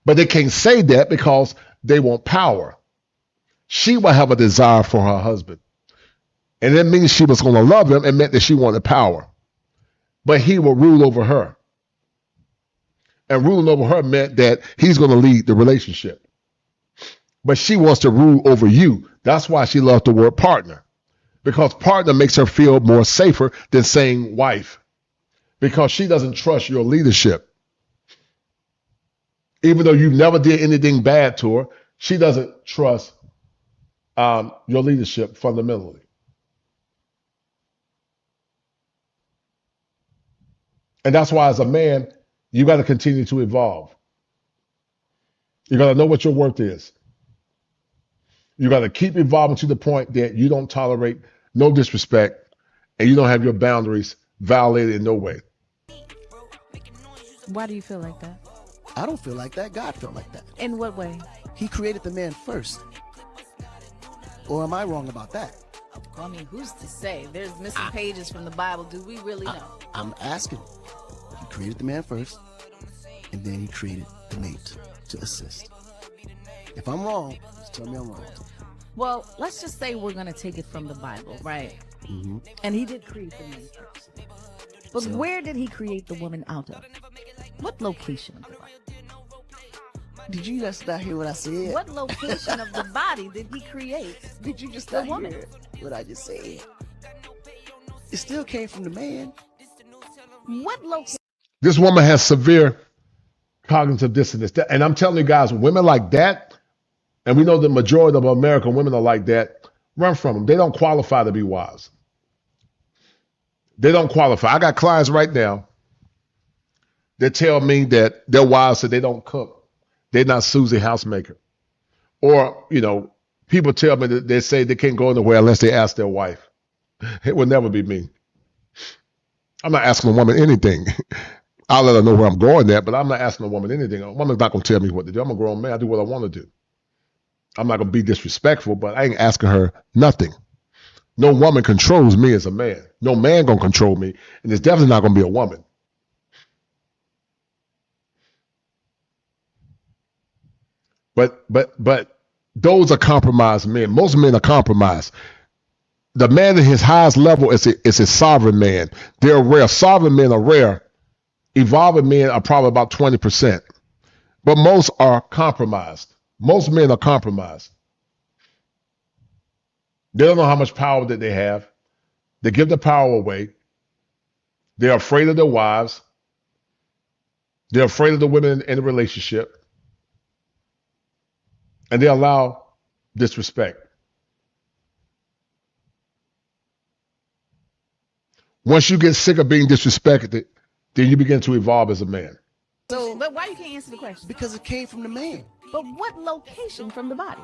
But they can't say that because they want power. She will have a desire for her husband. And that means she was going to love him. It meant that she wanted power. But he will rule over her. And ruling over her meant that he's going to lead the relationship. But she wants to rule over you. That's why she loves the word partner. Because partner makes her feel more safer than saying wife. Because she doesn't trust your leadership. Even though you never did anything bad to her, she doesn't trust your leadership fundamentally. And that's why as a man, you got to continue to evolve. You got to know what your worth is. You got to keep evolving to the point that you don't tolerate no disrespect and you don't have your boundaries violated in no way. Why do you feel like that? I don't feel like that. God felt like that. In what way? He created the man first. Or am I wrong about that? Well, I mean, who's to say? There's missing pages from the Bible. Do we really know? I'm asking. He created the man first, and then he created the mate to assist. If I'm wrong, just tell me I'm wrong. Well, let's just say we're going to take it from the Bible, right? Mm-hmm. And he did create the man first. But So- where did he create the woman out of? What location of the body? Did you just not hear what I said? What location of the body did he create? Did you just The not woman. hear what I just said? It still came from the man. What location? This woman has severe cognitive dissonance. And I'm telling you guys, women like that, and we know the majority of American women are like that, run from them. They don't qualify to be wives. They don't qualify. I got clients right now that tell me that their wives said they don't cook. They're not Susie Housemaker. Or, you know, people tell me that they say they can't go anywhere unless they ask their wife. It will never be me. I'm not asking a woman anything. I'll let her know where I'm going at, but I'm not asking a woman anything. A woman's not going to tell me what to do. I'm a grown man. I do what I want to do. I'm not going to be disrespectful, but I ain't asking her nothing. No woman controls me as a man. No man going to control me, and it's definitely not going to be a woman. But those are compromised men. Most men are compromised. The man at his highest level is a sovereign man. They're rare. Sovereign men are rare. Evolving men are probably about 20%. But most are compromised. Most men are compromised. They don't know how much power that they have. They give the power away. They're afraid of their wives. They're afraid of the women in the relationship. And they allow disrespect. Once you get sick of being disrespected, then you begin to evolve as a man. So, but why you can't answer the question? Because it came from the man. But what location from the body?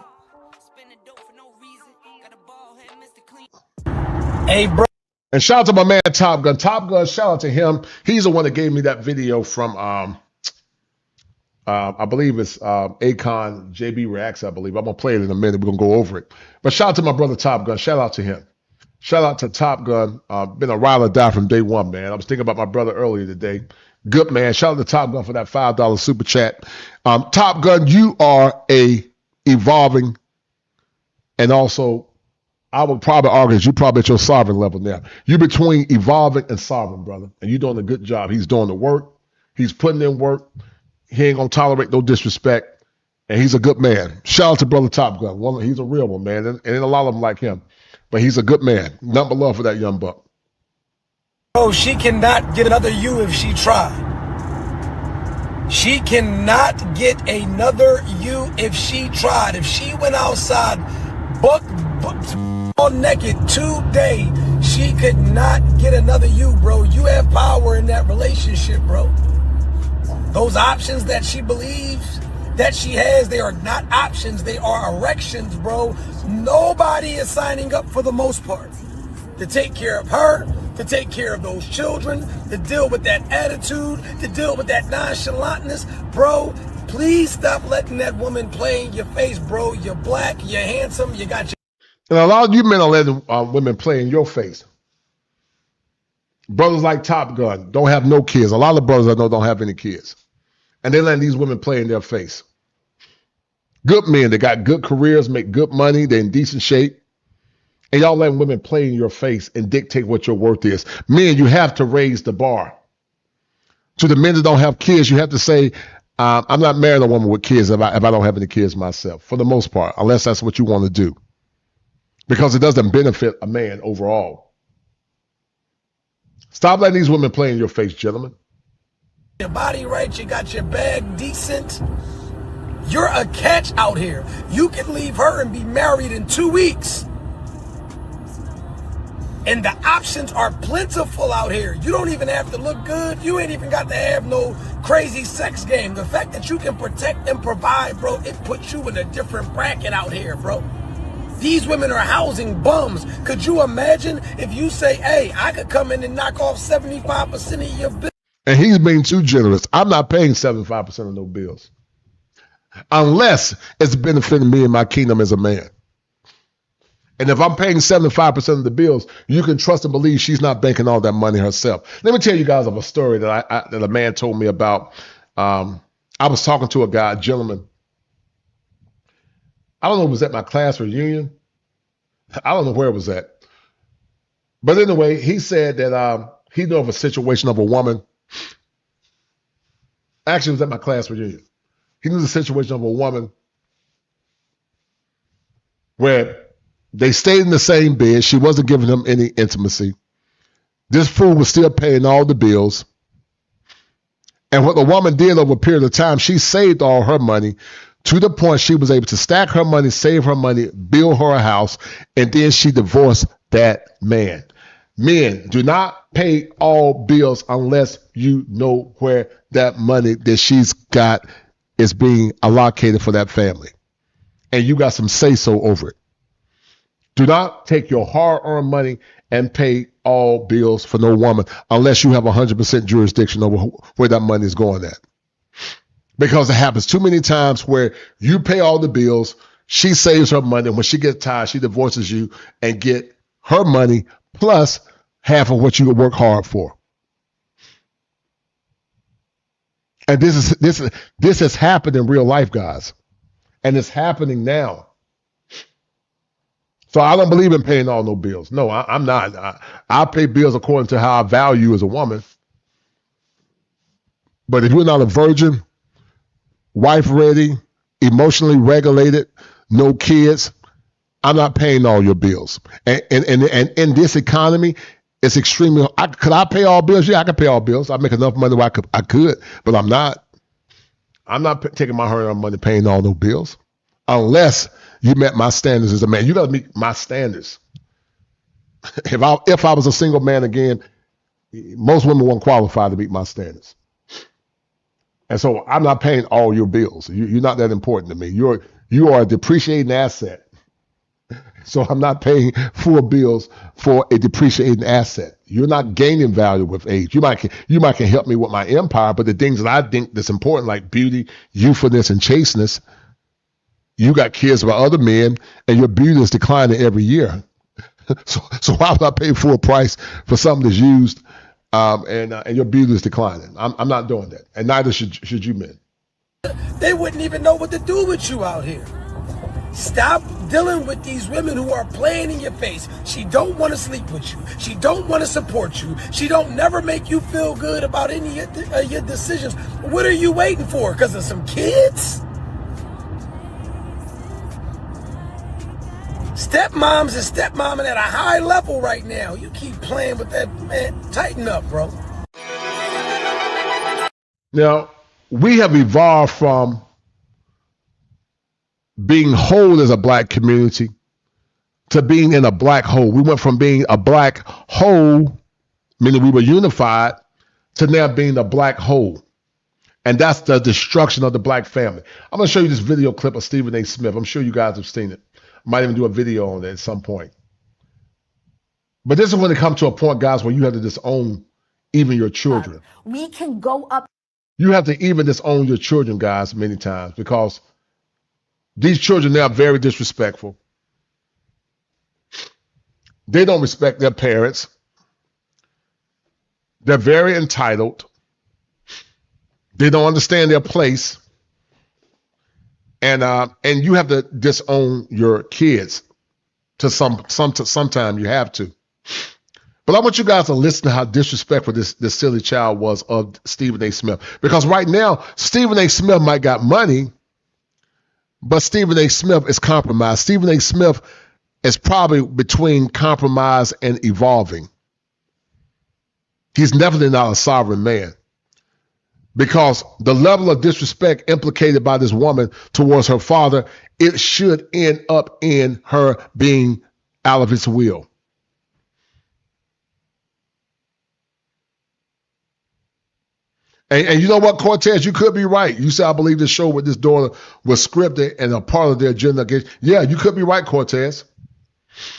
Hey, bro. And shout out to my man Top Gun. Top Gun, shout out to him. He's the one that gave me that video from I believe it's Akon JB Reacts, I believe. I'm gonna play it in a minute. We're gonna go over it. But shout out to my brother Top Gun. Shout out to him. Shout out to Top Gun. Been a ride or die from day one, man. I was thinking about my brother earlier today. Good man. Shout out to Top Gun for that $5 super chat. Top Gun, you are a evolving, and also I would probably argue you probably at your sovereign level now. You're between evolving and sovereign, brother. And you're doing a good job. He's doing the work. He's putting in work. He ain't gonna tolerate no disrespect. And he's a good man. Shout out to brother Top Gun. He's a real one, man. And ain't a lot of them like him. But he's a good man. Nothing but love for that young buck. Bro, she cannot get another you if she tried. She cannot get another you if she tried. If she went outside buck all naked today, she could not get another you, bro. You have power in that relationship, bro. Those options that she believes that she has, they are not options. They are erections, bro. Nobody is signing up for the most part to take care of her, to take care of those children, to deal with that attitude, to deal with that nonchalantness. Bro, please stop letting that woman play in your face, bro. You're black, you're handsome, you got your... And a lot of you men are letting women play in your face. Brothers like Top Gun don't have no kids. A lot of brothers I know don't have any kids. And they letting these women play in their face. Good men, they got good careers, make good money, they're in decent shape. And y'all letting women play in your face and dictate what your worth is. Men, you have to raise the bar. To the men that don't have kids, you have to say, I'm not marrying a woman with kids if I don't have any kids myself, for the most part, unless that's what you want to do. Because it doesn't benefit a man overall. Stop letting these women play in your face, gentlemen. Your body right, you got your bag decent. You're a catch out here. You can leave her and be married in 2 weeks. And the options are plentiful out here. You don't even have to look good. You ain't even got to have no crazy sex game. The fact that you can protect and provide, bro, it puts you in a different bracket out here, bro. These women are housing bums. Could you imagine if you say, hey, I could come in and knock off 75% of your bill? And he's being too generous. I'm not paying 75% of no bills. Unless it's benefiting me and my kingdom as a man. And if I'm paying 75% of the bills, you can trust and believe she's not banking all that money herself. Let me tell you guys of a story that that a man told me about. I was talking to a gentleman. I don't know if it was at my class reunion. I don't know where it was at. But anyway, he said that he knew of a situation of a woman. Actually, it was at my class reunion. He knew the situation of a woman where they stayed in the same bed. She wasn't giving him any intimacy. This fool was still paying all the bills. And what the woman did over a period of time, she saved all her money to the point she was able to stack her money, save her money, build her a house, and then she divorced that man. Men, do not pay all bills unless you know where that money that she's got is being allocated for that family. And you got some say-so over it. Do not take your hard-earned money and pay all bills for no woman unless you have 100% jurisdiction over where that money is going at. Because it happens too many times where you pay all the bills, she saves her money, and when she gets tired, she divorces you and get her money plus half of what you work hard for. And this has happened in real life, guys. And it's happening now. So I don't believe in paying all no bills. No, I'm not. I pay bills according to how I value you as a woman. But if you're not a virgin, wife ready, emotionally regulated, no kids, I'm not paying all your bills. And in this economy, it's extremely. Could I pay all bills? Yeah, I could pay all bills. I make enough money where I could, but I'm not. I'm not taking my hard-earned money paying all no bills, unless you met my standards as a man. You got to meet my standards. If I was a single man again, most women won't qualify to meet my standards. And so I'm not paying all your bills. You're not that important to me. You are a depreciating asset. So I'm not paying full bills for a depreciating asset. You're not gaining value with age. You might can help me with my empire, but the things that I think that's important, like beauty, youthfulness, and chasteness, you got kids by other men, and your beauty is declining every year. So why would I pay full price for something that's used and your beauty is declining. I'm not doing that, and neither should you men. They wouldn't even know what to do with you out here. Stop dealing with these women who are playing in your face. She don't want to sleep with you. She don't want to support you. She don't never make you feel good about any of your decisions. What are you waiting for? Because of some kids? Stepmoms and stepmomming at a high level right now. You keep playing with that, man. Tighten up, bro. Now, we have evolved from being whole as a black community to being in a black hole. We went from being a black hole, meaning we were unified, to now being a black hole. And that's the destruction of the black family. I'm going to show you this video clip of Stephen A. Smith. I'm sure you guys have seen it. I might even do a video on it at some point. But this is when it comes to a point, guys, where you have to disown even your children. We can go up. You have to even disown your children, guys, many times, because these children now are very disrespectful. They don't respect their parents. They're very entitled. They don't understand their place. And you have to disown your kids to sometime you have to. But I want you guys to listen to how disrespectful this silly child was of Stephen A. Smith. Because right now, Stephen A. Smith might got money, but Stephen A. Smith is compromised. Stephen A. Smith is probably between compromise and evolving. He's definitely not a sovereign man. Because the level of disrespect implicated by this woman towards her father, it should end up in her being out of his will. And you know what, Cortez, you could be right. You said, I believe this show with this daughter was scripted and a part of their agenda. Yeah, you could be right, Cortez.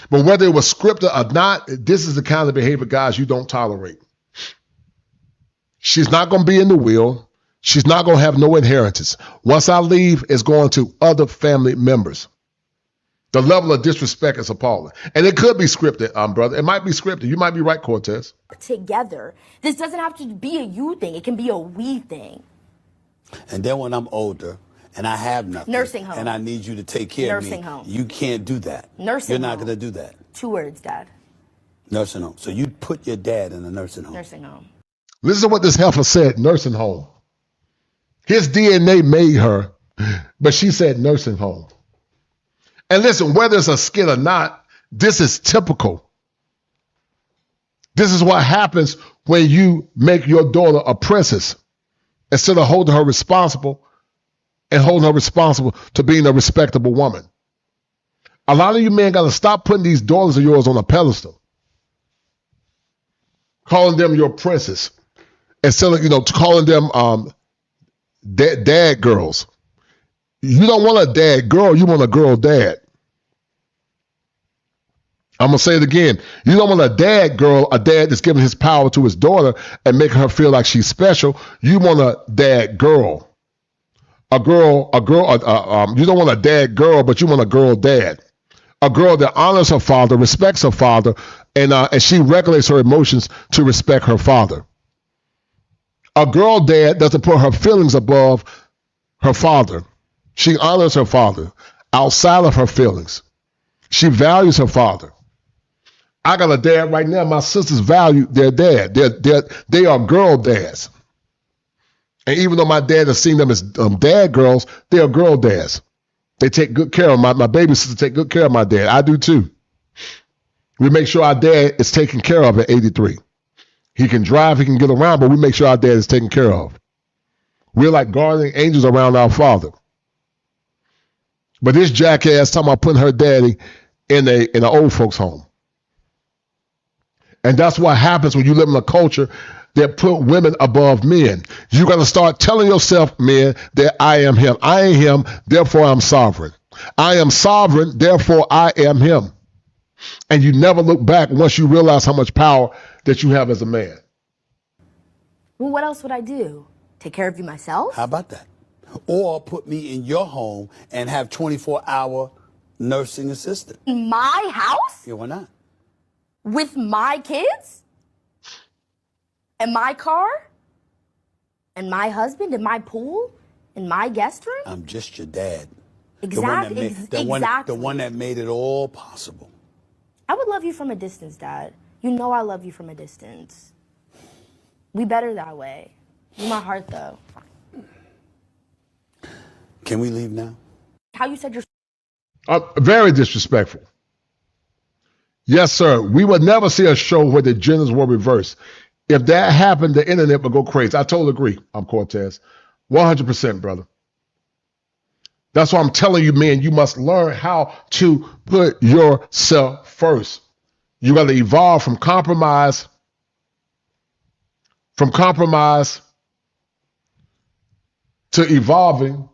But whether it was scripted or not, this is the kind of behavior, guys, you don't tolerate. She's not going to be in the will. She's not going to have no inheritance. Once I leave, it's going to other family members. The level of disrespect is appalling. And it could be scripted, brother. It might be scripted. You might be right, Cortez. Together. This doesn't have to be a you thing. It can be a we thing. And then when I'm older and I have nothing. Nursing home. And I need you to take care of me. Nursing home. You can't do that. Nursing You're not home. going to do that. 2 words, Dad. Nursing home. So you put your dad in a nursing home. Nursing home. Listen to what this heifer said, nursing home. His DNA made her, but she said nursing home. And listen, whether it's a skit or not, this is typical. This is what happens when you make your daughter a princess instead of holding her responsible and holding her responsible to being a respectable woman. A lot of you men got to stop putting these daughters of yours on a pedestal, calling them your princess instead of, calling them dad girls. You don't want a dad girl, you want a girl dad. I'm going to say it again. You don't want a dad girl, a dad that's giving his power to his daughter and making her feel like she's special. You want a dad girl. You don't want a dad girl, but you want a girl dad. A girl that honors her father, respects her father, and she regulates her emotions to respect her father. A girl dad doesn't put her feelings above her father. She honors her father outside of her feelings. She values her father. I got a dad right now. My sisters value their dad. They are girl dads. And even though my dad has seen them as dad girls, they are girl dads. They take good care of my baby sister. Take good care of my dad. I do too. We make sure our dad is taken care of at 83. He can drive, he can get around, but we make sure our dad is taken care of. We're like guardian angels around our father. But this jackass talking about putting her daddy in an old folks home. And that's what happens when you live in a culture that put women above men. You got to start telling yourself, men, that I am him. I am him, therefore I'm sovereign. I am sovereign, therefore I am him. And you never look back once you realize how much power that you have as a man. Well, what else would I do? Take care of you myself? How about that? Or put me in your home and have 24-hour nursing assistant. In my house? Yeah, why not? With my kids? In my car? In my husband? In my pool? In my guest room? I'm just your dad. Exactly. The one that made it all possible. I would love you from a distance, Dad. You know I love you from a distance. We better that way. You're my heart, though. Can we leave now? How you said you're... Very disrespectful. Yes, sir. We would never see a show where the genders were reversed. If that happened, the internet would go crazy. I totally agree. I'm Cortez. 100%, brother. That's why I'm telling you, man, you must learn how to put yourself first. You got to evolve from compromise to evolving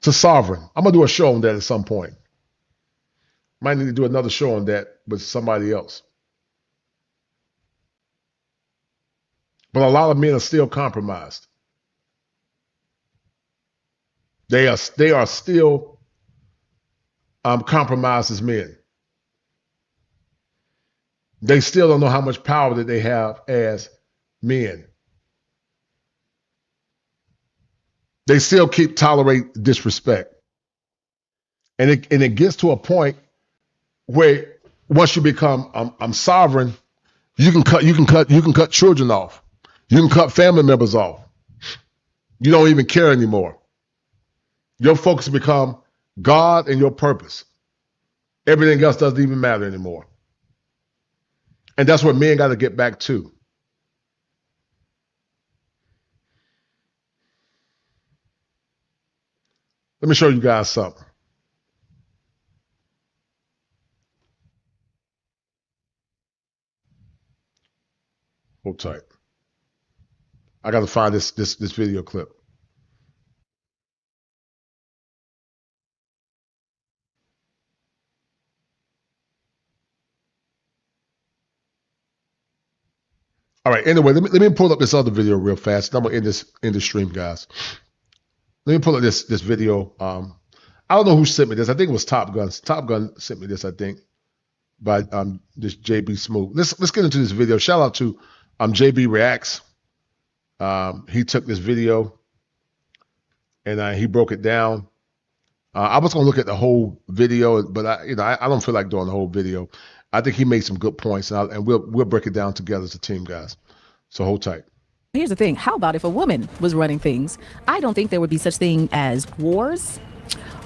to sovereign. I'm going to do a show on that at some point. Might need to do another show on that with somebody else. But a lot of men are still compromised. They are still compromised as men. They still don't know how much power that they have as men. They still keep tolerate disrespect. And it gets to a point where once you become I'm sovereign, you can cut children off. You can cut family members off. You don't even care anymore. Your focus become God and your purpose. Everything else doesn't even matter anymore. And that's what men got to get back to. Let me show you guys something. Hold tight. I got to find this video clip. All right. Anyway, let me pull up this other video real fast. I'm gonna end this stream, guys. Let me pull up this video. I don't know who sent me this. I think it was Top Gun. Top Gun sent me this, I think, by this JB Smooth. Let's get into this video. Shout out to JB Reacts. He took this video and he broke it down. I was gonna look at the whole video, but I don't feel like doing the whole video. I think he made some good points, and we'll break it down together as a team, guys. So hold tight. Here's the thing. How about if a woman was running things? I don't think there would be such thing as wars.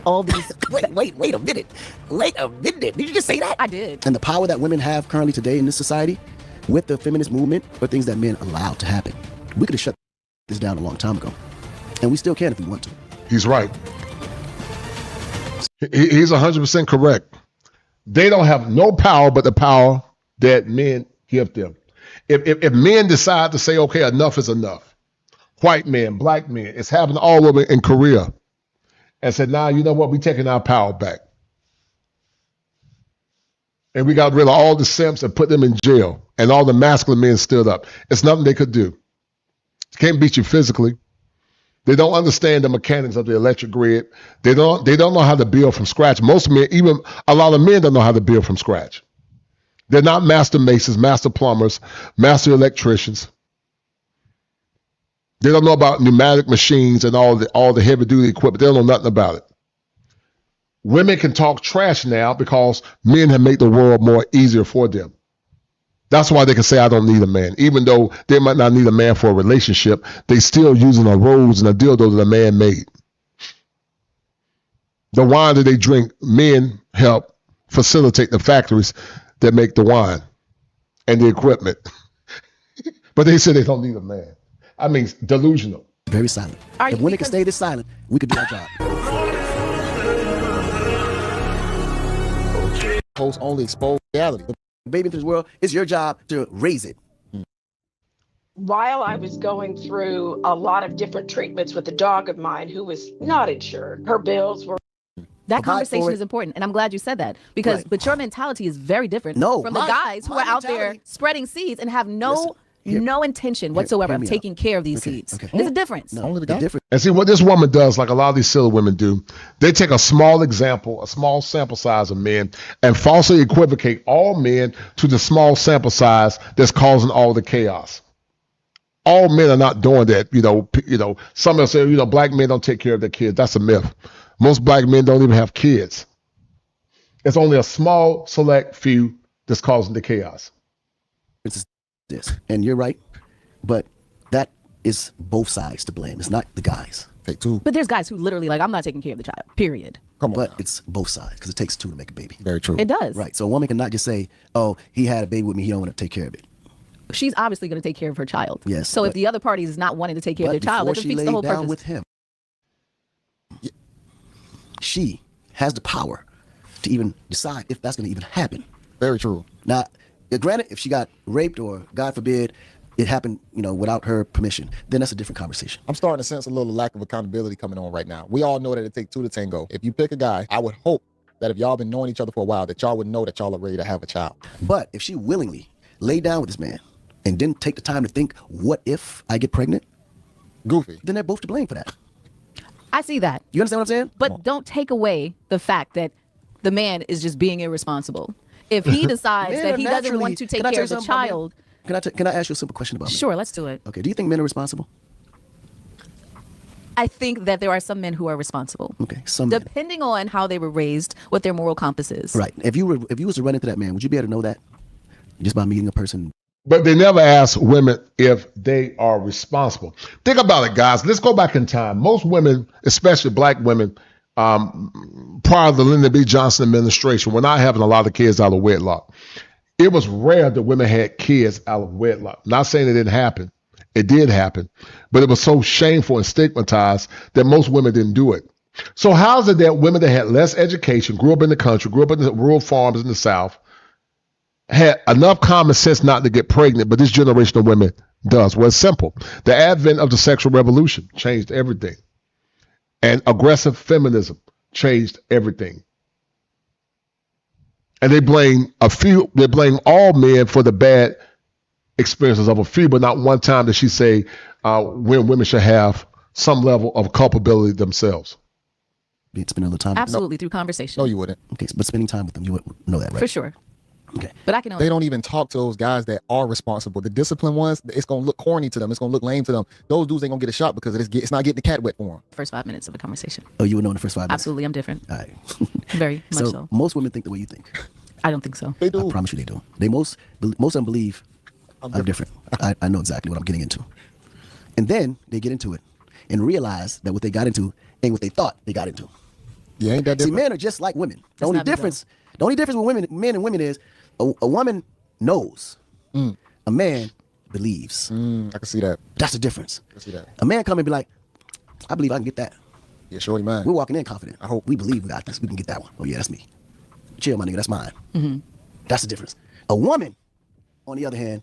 All these... Wait a minute. Wait a minute. Did you just say that? I did. And the power that women have currently today in this society with the feminist movement are things that men allowed to happen. We could have shut this down a long time ago. And we still can if we want to. He's right. He's 100% correct. They don't have no power but the power that men give them. If men decide to say, okay, enough is enough, white men, black men, it's happening all over in Korea, and said, nah, you know what, we're taking our power back. And we got rid of all the simps and put them in jail, and all the masculine men stood up. It's nothing they could do. Can't beat you physically. They don't understand the mechanics of the electric grid. They don't know how to build from scratch. Most men, even a lot of men, don't know how to build from scratch. They're not master masons, master plumbers, master electricians. They don't know about pneumatic machines and all the heavy duty equipment. They don't know nothing about it. Women can talk trash now because men have made the world more easier for them. That's why they can say, I don't need a man. Even though they might not need a man for a relationship, they still using a rose and a dildo that a man made. The wine that they drink, men help facilitate the factories that make the wine and the equipment. But they say they don't need a man. I mean, delusional. Very silent. If women can stay this silent, we could do our job. Posts only expose reality. The baby into this world, it's your job to raise it. While I was going through a lot of different treatments with a dog of mine who was not insured, her bills were... That conversation is important, and I'm glad you said that because, but your mentality is very different from the guys who are out there spreading seeds and have no no intention whatsoever of taking care of these seeds. There's a difference. No, only the difference. And see what this woman does, like a lot of these silly women do, they take a small example, a small sample size of men, and falsely equivocate all men to the small sample size that's causing all the chaos. All men are not doing that. Some will say, black men don't take care of their kids. That's a myth. Most black men don't even have kids. It's only a small, select few that's causing the chaos. It's this, and you're right, but that is both sides to blame. It's not the guys. Take two. But there's guys who literally I'm not taking care of the child, period. Come on. But now. it's both sides because it takes two to make a baby. Very true. It does. Right. So a woman cannot just say, oh, he had a baby with me, he don't want to take care of it. She's obviously going to take care of her child. Yes. So if the other party is not wanting to take care of their child, that defeats the whole down purpose. with him, she has the power to even decide if that's going to even happen. Very true. Now, granted, if she got raped or, God forbid, it happened, without her permission, then that's a different conversation. I'm starting to sense a little lack of accountability coming on right now. We all know that it takes two to tango. If you pick a guy, I would hope that if y'all been knowing each other for a while, that y'all would know that y'all are ready to have a child. But if she willingly laid down with this man and didn't take the time to think, what if I get pregnant? Goofy. Then they're both to blame for that. I see that. You understand what I'm saying? But don't take away the fact that the man is just being irresponsible. If he decides that he doesn't want to take care of the child. Can I ask you a simple question about men? Sure, let's do it. Okay, do you think men are responsible? I think that there are some men who are responsible. Okay, some men. Depending on how they were raised, what their moral compass is. Right. If you was to run into that man, would you be able to know that? Just by meeting a person? But they never ask women if they are responsible. Think about it, guys. Let's go back in time. Most women, especially black women, prior to the Lyndon B. Johnson administration, were not having a lot of kids out of wedlock. It was rare that women had kids out of wedlock. Not saying it didn't happen. It did happen. But it was so shameful and stigmatized that most women didn't do it. So how is it that women that had less education, grew up in the country, grew up in the rural farms in the South, had enough common sense not to get pregnant, but this generation of women does? Well, it's simple. The advent of the sexual revolution changed everything. And aggressive feminism changed everything. And they blame all men for the bad experiences of a few, but not one time did she say when women should have some level of culpability themselves. You'd spend a little time. Absolutely, through conversation. No, you wouldn't. Okay, but spending time with them, you would know that, right? For sure. Okay. But I can only. They don't even talk to those guys that are responsible. The disciplined ones, it's going to look corny to them. It's going to look lame to them. Those dudes ain't going to get a shot because it's not getting the cat wet for them. First 5 minutes of a conversation. Oh, you would know in the first 5 minutes? Absolutely, I'm different. All right. Very much so. Most women think the way you think. I don't think so. They do. I promise you they do. Most of them believe I'm different. I know exactly what I'm getting into. And then they get into it and realize that what they got into ain't what they thought they got into. Yeah, ain't that different? See, men are just like women. The only difference with men and women is a woman knows. A man believes. I can see that. That's the difference. I can see that. A man come and be like, I believe I can get that. Yeah, shorty mine. We're walking in confident. I hope we believe we got this. We can get that one. Oh yeah, that's me. Chill, my nigga, that's mine. Mm-hmm. That's the difference. A woman, on the other hand,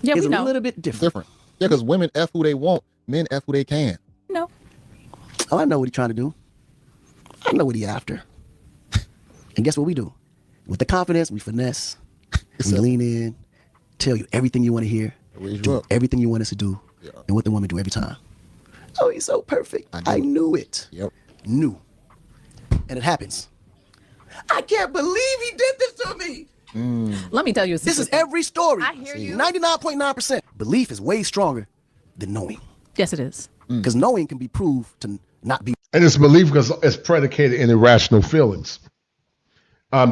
is a little bit different. Yeah, because women F who they want, men F who they can. No. Oh, I know what he's trying to do. I know what he's after. And guess what we do? With the confidence, we finesse. We lean in, tell you everything you want to hear, do everything you want us to do, and what the woman do every time. Oh, he's so perfect. I knew it. Yep. Knew. And it happens. I can't believe he did this to me. Let me tell you a secret. This is every story. I hear you. 99.9%. Belief is way stronger than knowing. Yes, it is. Because knowing can be proved to not be. And it's belief because it's predicated in irrational feelings.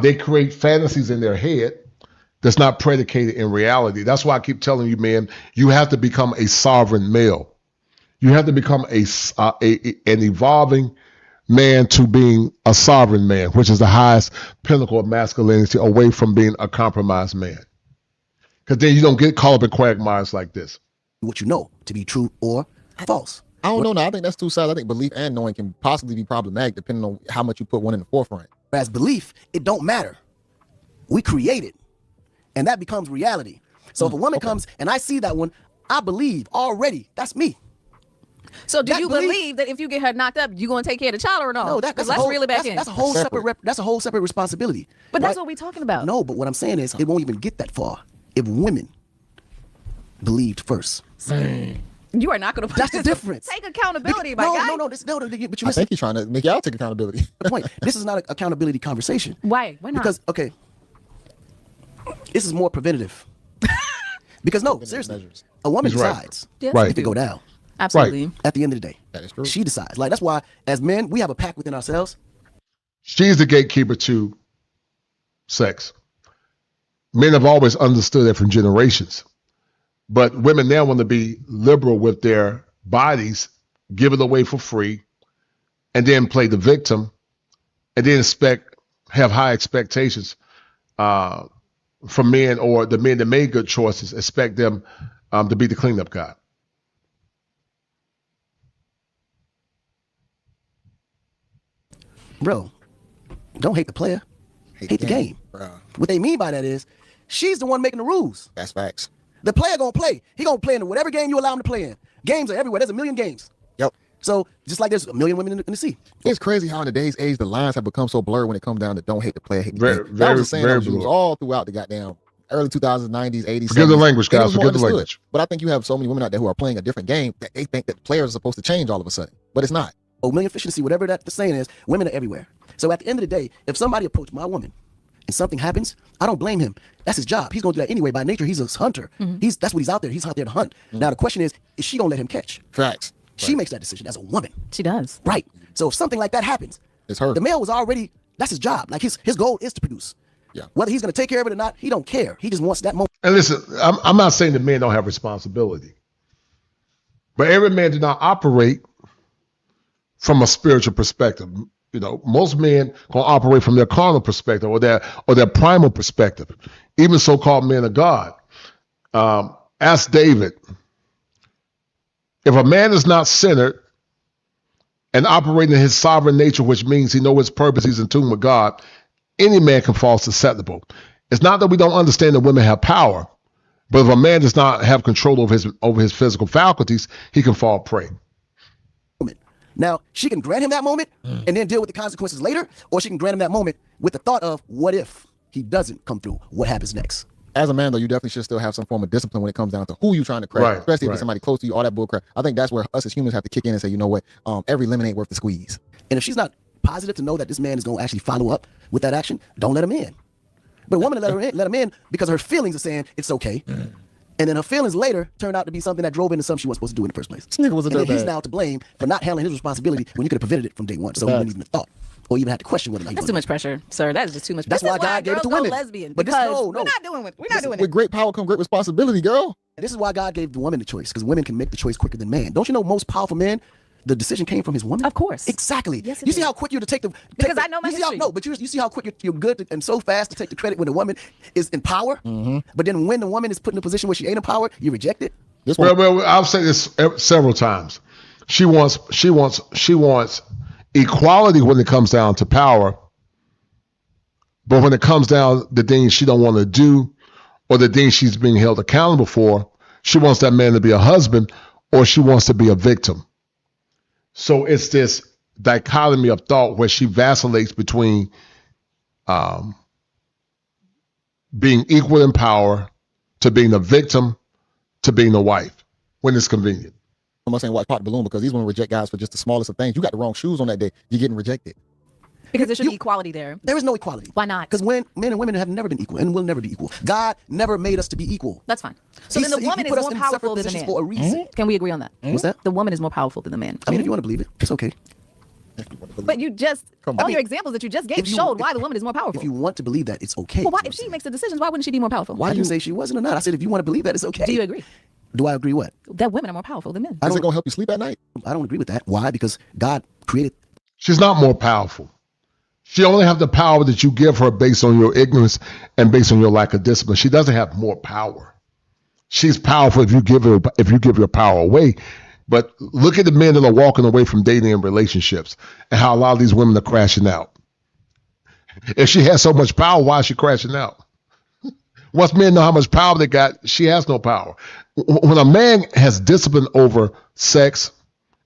They create fantasies in their head that's not predicated in reality. That's why I keep telling you, man, you have to become a sovereign male. You have to become an evolving man to being a sovereign man, which is the highest pinnacle of masculinity, away from being a compromised man. Because then you don't get caught up in quagmires like this. What you know to be true or false. I don't know. No, I think that's two sides. I think belief and knowing can possibly be problematic depending on how much you put one in the forefront. As belief, it don't matter. We create it, and that becomes reality. So if a woman comes and I see that one, I believe already. That's me. So do you believe that if you get her knocked up, you going to take care of the child or no? No, that's let's reel it back in. That's a whole separate responsibility. But that's what we're talking about. No, but what I'm saying is it won't even get that far if women believed first. You are not going to. That's the difference. Take accountability, my guy. No. But you I think he's trying to make y'all take accountability. the point. This is not an accountability conversation. Why? Why not? Because this is more preventative. Because no, seriously, a woman decides Yes, if it go down. Absolutely. At the end of the day, That is true. she decides. Like that's why, as men, we have a pact within ourselves. She's the gatekeeper to sex. Men have always understood that from generations. But women now want to be liberal with their bodies, give it away for free, and then play the victim, and then have high expectations from men, or the men that made good choices expect them to be the cleanup guy. Bro, don't hate the player, hate the game. Bro. What they mean by that is, she's the one making the rules. That's facts. The player gonna play. He gonna play in whatever game you allow him to play in. Games are everywhere. There's a million games. Yep. So just like there's a million women in the sea. It's crazy how in today's age the lines have become so blurred when it comes down to don't hate the player, hate the game. That Very, was a saying very that was used blurred. all throughout the goddamn early 2000s, 90s, 80s. Forget the 70s. language, And it guys. was more Forget the understood. language. But I think you have so many women out there who are playing a different game that they think that players are supposed to change all of a sudden. But it's not. Oh, million fish in the sea, whatever that the saying is, women are everywhere. So at the end of the day, if somebody approached my woman and something happens, I don't blame him. That's his job. He's gonna do that anyway. By nature, he's a hunter. That's what he's out there. He's out there to hunt. Now the question is she gonna let him catch? Facts. She makes that decision as a woman. She does. Right. So if something like that happens, It's her. the male was already, that's his job. Like his goal is to produce. Yeah. Whether he's gonna take care of it or not, he don't care. He just wants that moment. And listen, I'm not saying that men don't have responsibility, but every man do not operate from a spiritual perspective. You know, most men gonna operate from their carnal perspective or their primal perspective. Even so-called men of God. Ask David, if a man is not centered and operating in his sovereign nature, which means he knows his purpose, he's in tune with God, any man can fall susceptible. It's not that we don't understand that women have power, but if a man does not have control over his physical faculties, he can fall prey. Now, she can grant him that moment and then deal with the consequences later, or she can grant him that moment with the thought of, what if he doesn't come through? What happens next? As a man, though, you definitely should still have some form of discipline when it comes down to who you're trying to crack, Right, especially if right. it's somebody close to you, all that bullcrap. I think that's where us as humans have to kick in and say, you know what, every lemon ain't worth the squeeze. And if she's not positive to know that this man is going to actually follow up with that action, don't let him in. But a woman let him in because her feelings are saying it's okay. And then her feelings later turned out to be something that drove into something she wasn't supposed to do in the first place. This nigga was a and then he's dirtbag. now to blame for not handling his responsibility when you could have prevented it from day one. So he wouldn't even have thought or even had to question whether or not That's too much pressure, sir. That is just too much. That's This why is God gave it to girls go women. lesbian. But this- Because no. we're not doing it. We're not doing With it. great power come great responsibility, girl. This is why God gave the woman the choice, because women can make the choice quicker than men. Don't you know most powerful men, the decision came from his woman? Of course. Exactly. Yes, it you see did. how quick you're to take the... Because I know my you see how, history. No, but you see how quick you're good and so fast to take the credit when the woman is in power? But then when the woman is put in a position where she ain't in power, you reject it? This one, Well, I've said this several times. She wants equality when it comes down to power, but when it comes down to the things she don't want to do or the things she's being held accountable for, she wants that man to be a husband or she wants to be a victim. So it's this dichotomy of thought where she vacillates between being equal in power to being a victim to being a wife when it's convenient. I'm not saying watch pop the balloon because these women reject guys for just the smallest of things. You got the wrong shoes on that day, you're getting rejected. Because there should be equality there. There is no equality. Why not? Because men and women have never been equal and will never be equal. God never made us to be equal. That's fine. So then the woman is put us more in separate powerful than the positions man. for a reason. Can we agree on that? What's that? The woman is more powerful than the man. I mean, if you want to believe it, it's okay. But you just, Come all on. your examples that you just gave If you- showed why the woman is more powerful. If you want to believe that, it's okay. Well, why, if she makes the decisions, why wouldn't she be more powerful? Why do you say she wasn't or not? I said if you want to believe that, it's okay. Do you agree Do I agree what? that women are more powerful than men? I Is it don't, going to help you sleep at night? I don't agree with that. Why? Because God created. She's not more powerful. She only have the power that you give her based on your ignorance and based on your lack of discipline. She doesn't have more power. She's powerful if you give her power away. But look at the men that are walking away from dating and relationships and how a lot of these women are crashing out. If she has so much power, why is she crashing out? Once men know how much power they got, she has no power. When a man has discipline over sex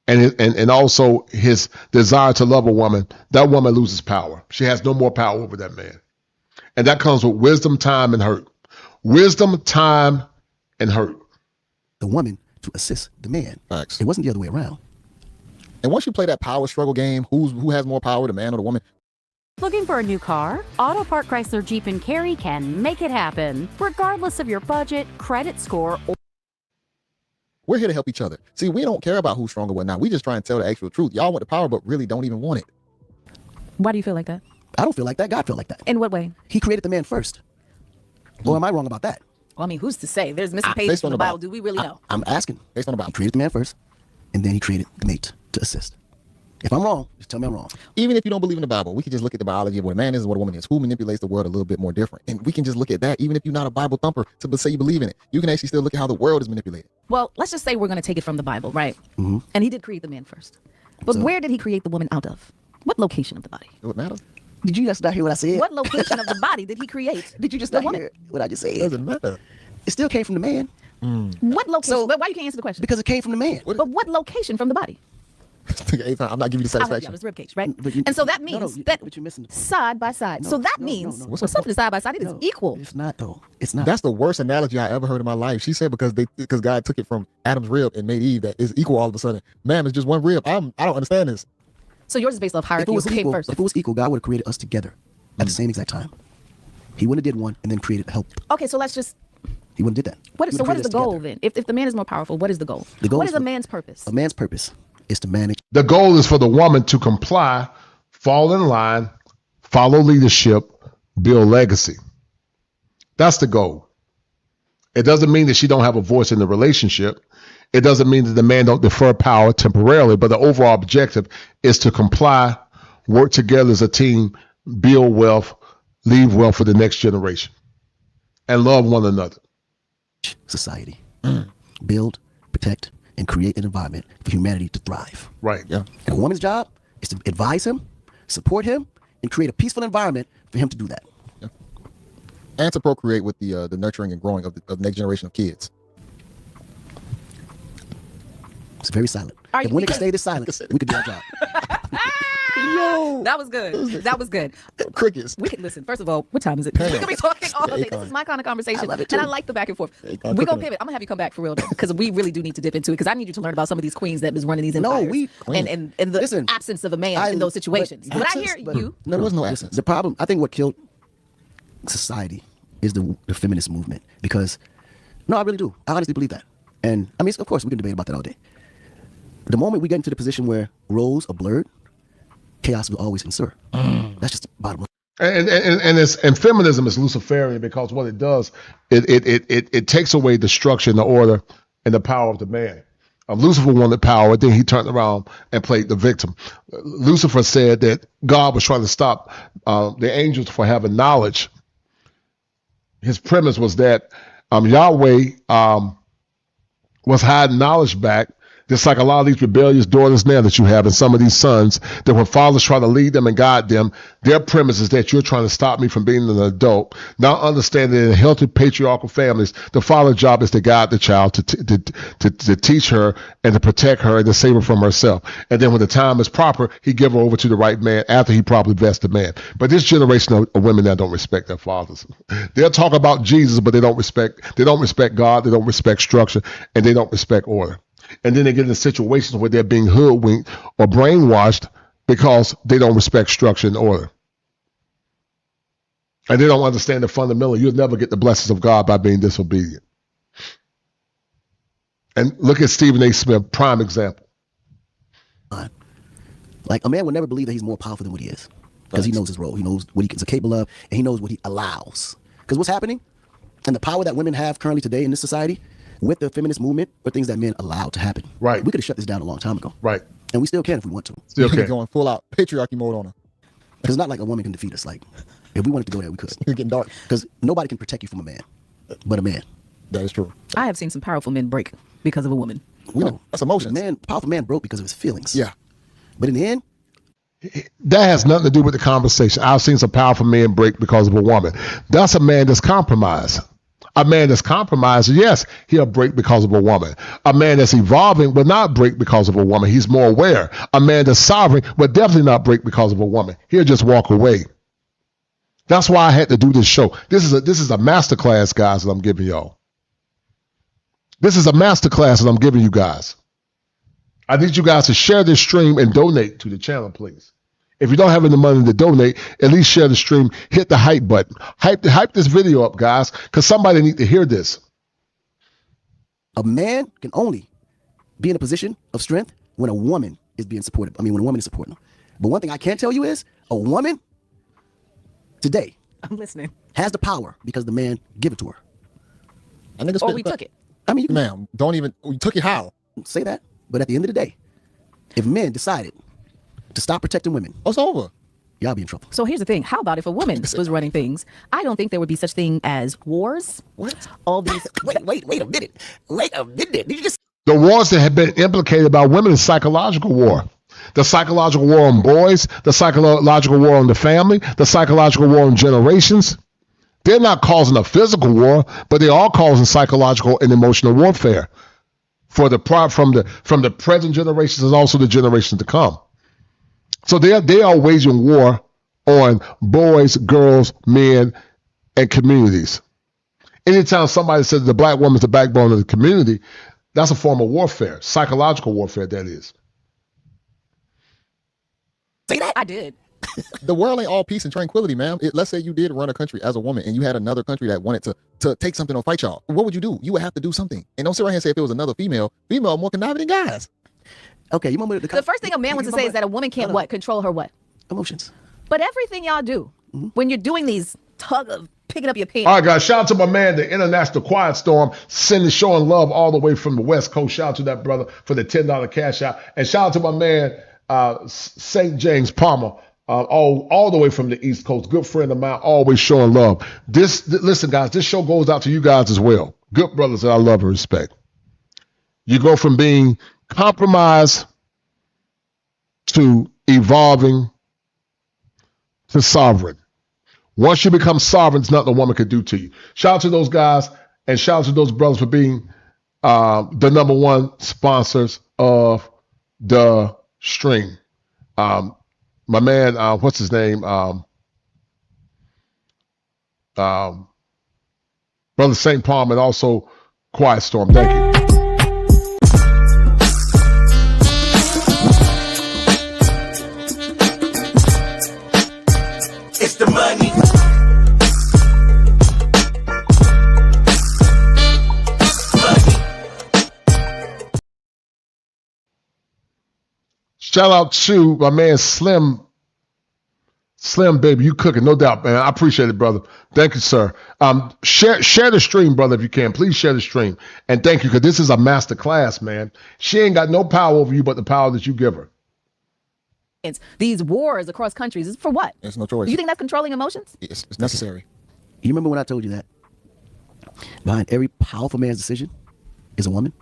and also his desire to love a woman, that woman loses power. She has no more power over that man. And that comes with wisdom, time, and hurt. Wisdom, time, and hurt. the woman to assist the man. Facts. It wasn't the other way around. And once you play that power struggle game, who has more power, the man or the woman? Looking for a new car? Auto Park Chrysler Jeep and Carry can make it happen, regardless of your budget, credit score, or... We're here to help each other. See, we don't care about who's strong or whatnot. We just try and tell the actual truth. Y'all want the power, but really don't even want it. Why do you feel like that? I don't feel like that. God felt like that. In what way? He created the man first. Or am I wrong about that? Well, I mean, who's to say? There's missing pages from the Bible. Do we really know? I'm asking. Based on the Bible. He created the man first, and then he created the mate to assist. If I'm wrong, just tell me I'm wrong. Even if you don't believe in the Bible, we can just look at the biology of what a man is and what a woman is. Who manipulates the world a little bit more different? And we can just look at that, even if you're not a Bible thumper, to say you believe in it. You can actually still look at how the world is manipulated. Well, let's just say we're going to take it from the Bible, right? Mm-hmm. And he did create the man first. But where did he create the woman out of? What location of the body? What matters? Did you just not hear what I said? What location of the body did he create? Did you just not hear what I just said? It doesn't matter. It still came from the man. What location? But why you can't answer the question? Because it came from the man. But what location from the body? I'm not giving you the satisfaction. It's rib cage, right? and so that means that you're missing side by side. So that means when something is side by side, it is equal. It's not though. It's not. That's the worst analogy I ever heard in my life. She said because God took it from Adam's rib and made Eve that is equal all of a sudden. Man, it's just one rib. I don't understand this. So yours is based off hierarchy. Who came first? If it was equal, God would have created us together at the same exact time. He wouldn't have did one and then created help. Okay, so let's just. He wouldn't have did that. What is the goal then? If the man is more powerful, what is the goal? What is a man's purpose? A man's purpose is to manage. The goal is for the woman to comply, fall in line, follow leadership, build legacy. That's the goal. It doesn't mean that she don't have a voice in the relationship. It doesn't mean that the man don't defer power temporarily, but the overall objective is to comply, work together as a team, build wealth, leave wealth for the next generation, and love one another. Society. Build, protect, and create an environment for humanity to thrive. Right. Yeah. And a woman's job is to advise him, support him, and create a peaceful environment for him to do that. Yeah. And to procreate with the nurturing and growing of the next generation of kids. It's very silent. If women can stay this silent, we could do our job. Yo, that was good. That was good. Crickets. We can listen. First of all, what time is it? We could be talking all day. This is my kind of conversation, and I like the back and forth. We're gonna pivot. I'm gonna have you come back for real, because we really do need to dip into it. Because I need you to learn about some of these queens that is running these empires. And the absence of a man in those situations. But I hear you. No, there was no absence. The problem, I think, what killed society is the feminist movement. Because I really do. I honestly believe that. And I mean, of course, we can debate about that all day. The moment we get into the position where roles are blurred, chaos will always ensue. That's just the bottom line. And feminism is Luciferian, because what it does, it takes away the structure and the order and the power of the man. Lucifer wanted power, then he turned around and played the victim. Lucifer said that God was trying to stop the angels from having knowledge. His premise was that Yahweh was hiding knowledge back, just like a lot of these rebellious daughters now that you have, and some of these sons, that when fathers try to lead them and guide them, their premise is that you're trying to stop me from being an adult. Now understand that in healthy patriarchal families, the father's job is to guide the child, to teach her and to protect her and to save her from herself. And then when the time is proper, he give her over to the right man after he properly vests the man. But this generation of women now don't respect their fathers. They'll talk about Jesus, but they don't respect God, they don't respect structure, and they don't respect order. And then they get into situations where they're being hoodwinked or brainwashed because they don't respect structure and order. And they don't understand the fundamental. You'll never get the blessings of God by being disobedient. And look at Stephen A. Smith, prime example. Like, a man would never believe that he's more powerful than what he is, because he knows his role. He knows what he is capable of, and he knows what he allows. Because what's happening, and the power that women have currently today in this society, with the feminist movement, are things that men allowed to happen. Right. We could have shut this down a long time ago. Right. And we still can if we want to. Still can. Going full out patriarchy mode on her. Because it's not like a woman can defeat us. Like, if we wanted to go there, we could. It's getting dark. Because nobody can protect you from a man, but a man. That is true. I have seen some powerful men break because of a woman. That's emotions. Powerful man broke because of his feelings. Yeah. But in the end, that has nothing to do with the conversation. I've seen some powerful men break because of a woman. That's a man that's compromised. A man that's compromised, yes, he'll break because of a woman. A man that's evolving will not break because of a woman. He's more aware. A man that's sovereign will definitely not break because of a woman. He'll just walk away. That's why I had to do this show. This is a masterclass, guys, that I'm giving y'all. This is a masterclass that I'm giving you guys. I need you guys to share this stream and donate to the channel, please. If you don't have any money to donate, at least share the stream. Hit the hype button. Hype this video up, guys, because somebody needs to hear this. A man can only be in a position of strength when a woman is being supported. I mean, when a woman is supporting him. But one thing I can tell you is a woman today I'm listening. has the power because the man give it to her. I think it's Or we took it. I mean, you can ma'am, don't even, you took it how? say that. But at the end of the day, if men decided to stop protecting women, Oh, it's over. y'all be in trouble. So here's the thing. How about if a woman was running things? I don't think there would be such thing as wars. What? All these. Wait a minute. Wait a minute. Did you just The wars that have been implicated by women is psychological war. The psychological war on boys, the psychological war on the family, the psychological war on generations. They're not causing a physical war, but they're all causing psychological and emotional warfare for from the present generations and also the generations to come. So they are waging war on boys, girls, men, and communities. Anytime somebody says the black woman's the backbone of the community, that's a form of warfare, psychological warfare, that is. say that? I did. The world ain't all peace and tranquility, ma'am. Let's say you did run a country as a woman and you had another country that wanted to take something or fight y'all. What would you do? You would have to do something. And don't sit right here and say if it was another female are more conniving than guys. Okay, you remember The first thing a man wants to say is that a woman can't what? Control her what? emotions. But everything y'all do, when you're doing these tug of picking up your pants. All right, guys, shout out to my man, the International Quiet Storm, showing love all the way from the West Coast. Shout out to that brother for the $10 cash out. And shout out to my man, St. James Palmer, all the way from the East Coast. Good friend of mine, always showing love. Listen, guys, this show goes out to you guys as well. Good brothers that I love and respect. You go from being compromised to evolving to sovereign. Once you become sovereign, it's nothing a woman could do to you. Shout out to those guys and shout out to those brothers for being the #1 sponsors of the stream. My man, what's his name? Brother St. Palm and also Quiet Storm. Thank you. It's the money. Shout out to my man Slim. Slim, baby, you cooking, no doubt, man. I appreciate it, brother. Thank you, sir. Share the stream, brother, if you can. Please share the stream. And thank you, because this is a master class, man. She ain't got no power over you but the power that you give her. These wars across countries is for what? There's no choice. You think that's controlling emotions? It's necessary. You remember when I told you that? Behind every powerful man's decision is a woman?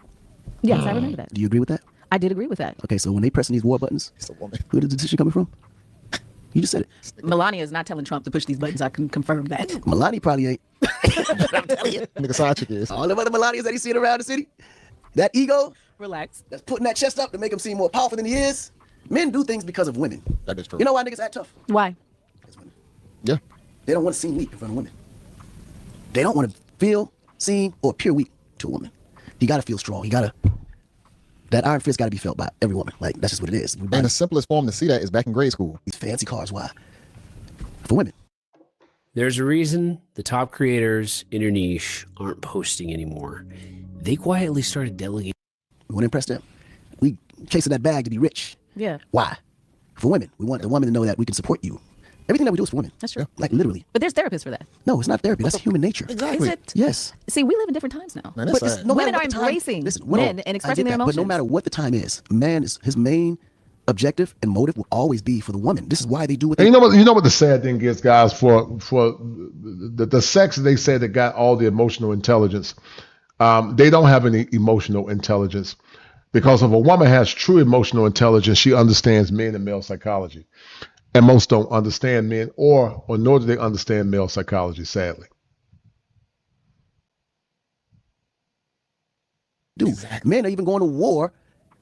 Yes, I remember that. Do you agree with that? I did agree with that. Okay, so when they pressing these war buttons, It's a woman. who did the decision coming from? You just said it. Melania is not telling Trump to push these buttons. I can confirm that. Melania probably ain't. I'm telling you. Nigga side chick is. All the other Melanias that he seen around the city, that ego, Relax. that's putting that chest up to make him seem more powerful than he is. Men do things because of women. That is true. You know why niggas act tough? Why? Because women. Yeah. They don't want to seem weak in front of women. They don't want to feel, seem, or appear weak to a woman. You got to feel strong. That iron fist got to be felt by every woman. Like, that's just what it is. And the simplest form to see that is back in grade school. These fancy cars, why? For women. There's a reason the top creators in your niche aren't posting anymore. They quietly started delegating. We want to impress them. We chasing that bag to be rich. Yeah. Why? For women. We want the woman to know that we can support you. Everything that we do is for women. That's true. Like, literally. But there's therapists for that. No, it's not therapy. That's human nature. Is Exactly. it? Yes. See, we live in different times now. Man, that's But sad. no Women matter are what the embracing listen, men and I expressing get their that, emotions. But no matter what the time is, his main objective and motive will always be for the woman. This is why they do what they And you know what the sad thing is, guys, for the sex they say that got all the emotional intelligence, they don't have any emotional intelligence. Because if a woman has true emotional intelligence, she understands men and male psychology. And most don't understand men or nor do they understand male psychology, sadly. do. Exactly. Men are even going to war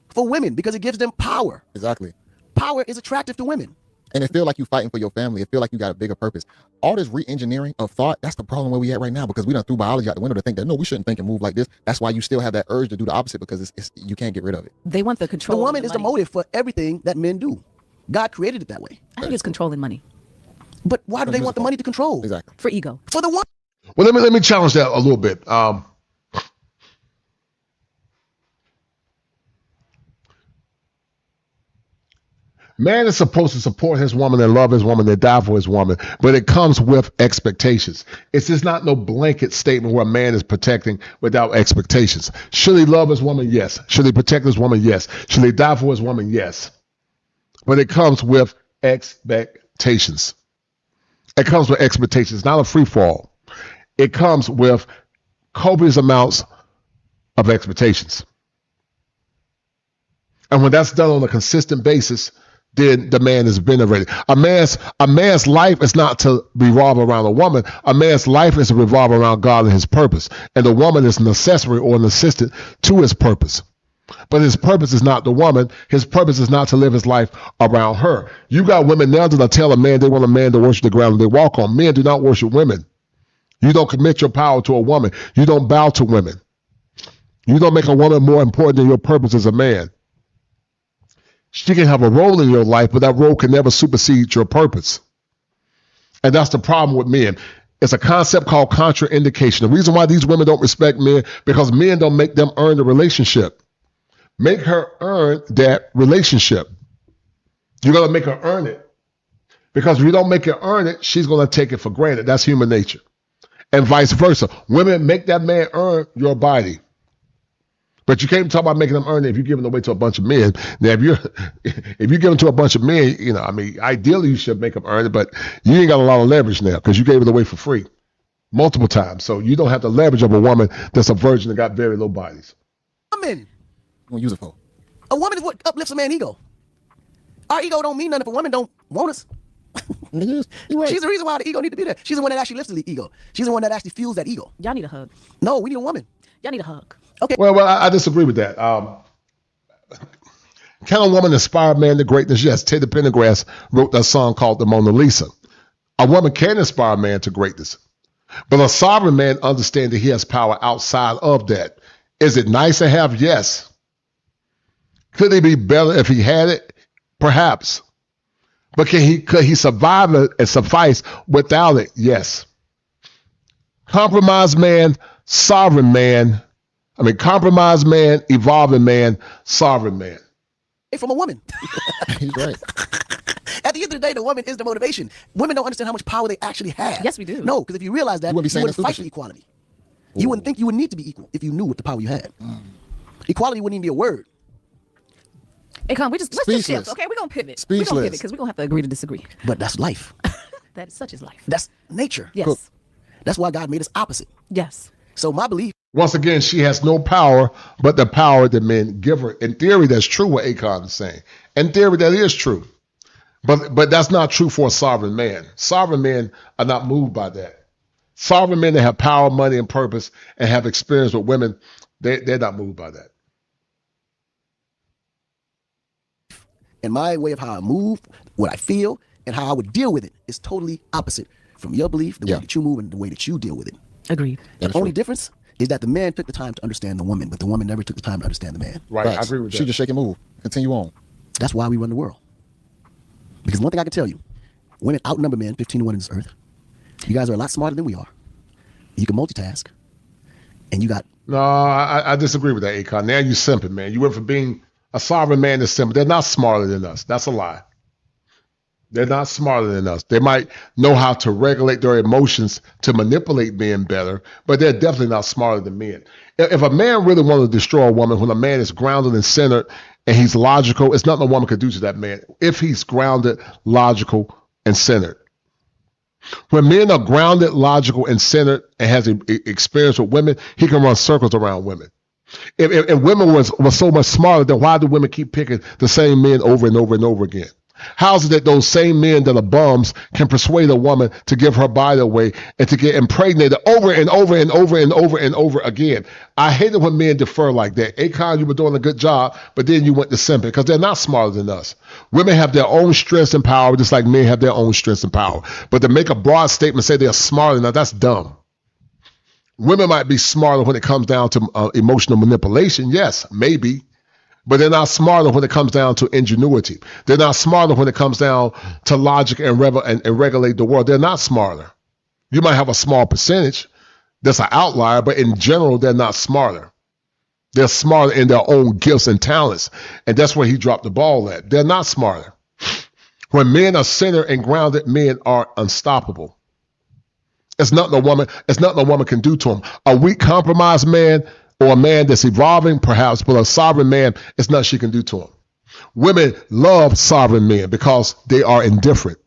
for women because it gives them power. Exactly. Power is attractive to women. And it feel like you fighting for your family. It feel like you got a bigger purpose. All this re-engineering of thought, that's the problem where we at right now, because we done threw biology out the window to think that, no, we shouldn't think and move like this. That's why you still have that urge to do the opposite, because it's you can't get rid of it. They want the control. The woman is the motive for everything that men do. God created it that way. I think it's controlling money. But why do they want the money to control? Exactly. For ego. For the woman. Well, let me challenge that a little bit. Man is supposed to support his woman and love his woman and die for his woman, but it comes with expectations. It's just not no blanket statement where a man is protecting without expectations. Should he love his woman? Yes. Should he protect his woman? Yes. Should he die for his woman? Yes. But it comes with expectations. It comes with expectations, not a free fall. It comes with copious amounts of expectations. And when that's done on a consistent basis, then the man is venerated. A man's life is not to revolve around a woman. A man's life is to revolve around God and his purpose. And the woman is an accessory or an assistant to his purpose. But his purpose is not the woman. His purpose is not to live his life around her. You got women now that tell a man they want a man to worship the ground they walk on. Men do not worship women. You don't commit your power to a woman. You don't bow to women. You don't make a woman more important than your purpose as a man. She can have a role in your life, but that role can never supersede your purpose. And that's the problem with men. It's a concept called contraindication. The reason why these women don't respect men, because men don't make them earn the relationship. Make her earn that relationship. You got to make her earn it. Because if you don't make her earn it, she's going to take it for granted. That's human nature. And vice versa. Women, make that man earn your body. But you can't talk about making them earn it if you're giving it away to a bunch of men. Now, if you give it to a bunch of men, ideally you should make them earn it, but you ain't got a lot of leverage now because you gave it away for free multiple times. So you don't have the leverage of a woman that's a virgin that got very low bodies. Woman. What use it for? A woman is what uplifts a man's ego. Our ego don't mean nothing if a woman don't want us. She's the reason why the ego need to be there. She's the one that actually lifts the ego. She's the one that actually fuels that ego. Y'all need a hug. No, we need a woman. Y'all need a hug. Okay. Well, I disagree with that. Can a woman inspire a man to greatness? Yes. Teddy Pendergrass wrote that song called The Mona Lisa. A woman can inspire a man to greatness. But a sovereign man understands that he has power outside of that. Is it nice to have? Yes. Could he be better if he had it? Perhaps. But could he survive it and suffice without it? Yes. Compromised man, sovereign man. Compromised man, evolving man, sovereign man. From a woman. He's right. At the end of the day, the woman is the motivation. Women don't understand how much power they actually have. Yes, we do. No, because if you realize that, you wouldn't fight for equality. Ooh. You wouldn't think you would need to be equal if you knew what the power you had. Equality wouldn't even be a word. Hey, let's just shift, okay? We're going to pivot. We're going to pivot because we're going to have to agree to disagree. But that's life. That is such is life. That's nature. Yes. Cool. That's why God made us opposite. Yes. So my belief. Once again, she has no power but the power that men give her. In theory, that's true what Akon is saying. In theory, that is true. But that's not true for a sovereign man. Sovereign men are not moved by that. Sovereign men that have power, money, and purpose and have experience with women, they're not moved by that. And my way of how I move, what I feel, and how I would deal with it is totally opposite from your belief, the way that you move, and the way that you deal with it. Agreed. The only difference is that the man took the time to understand the woman, but the woman never took the time to understand the man. Right, I agree with that. She just shake and move. Continue on. That's why we run the world. Because one thing I can tell you, women outnumber men 15 to 1 in this earth. You guys are a lot smarter than we are. You can multitask. And you got... No, I disagree with that, Akon. Now you simping, man. You went from being a sovereign man to simple. They're not smarter than us. That's a lie. They're not smarter than us. They might know how to regulate their emotions to manipulate men better, but they're definitely not smarter than men. If a man really wanted to destroy a woman, when a man is grounded and centered and he's logical, it's nothing a woman could do to that man if he's grounded, logical, and centered. When men are grounded, logical, and centered and has experience with women, he can run circles around women. If women was so much smarter, then why do women keep picking the same men over and over and over again? How is it that those same men that are bums can persuade a woman to give her body away and to get impregnated over and over and over and over and over again? I hate it when men defer like that. Akon, you were doing a good job, but then you went to simping because they're not smarter than us. Women have their own strengths and power, just like men have their own strengths and power. But to make a broad statement, say they're smarter than us, that's dumb. Women might be smarter when it comes down to emotional manipulation. Yes, maybe. But they're not smarter when it comes down to ingenuity. They're not smarter when it comes down to logic and regulate the world. They're not smarter. You might have a small percentage that's an outlier, but in general, they're not smarter. They're smarter in their own gifts and talents. And that's where he dropped the ball at. They're not smarter. When men are centered and grounded, men are unstoppable. It's nothing a woman can do to them. A weak, compromised man, or a man that's evolving, perhaps, but a sovereign man, it's nothing she can do to him. Women love sovereign men because they are indifferent.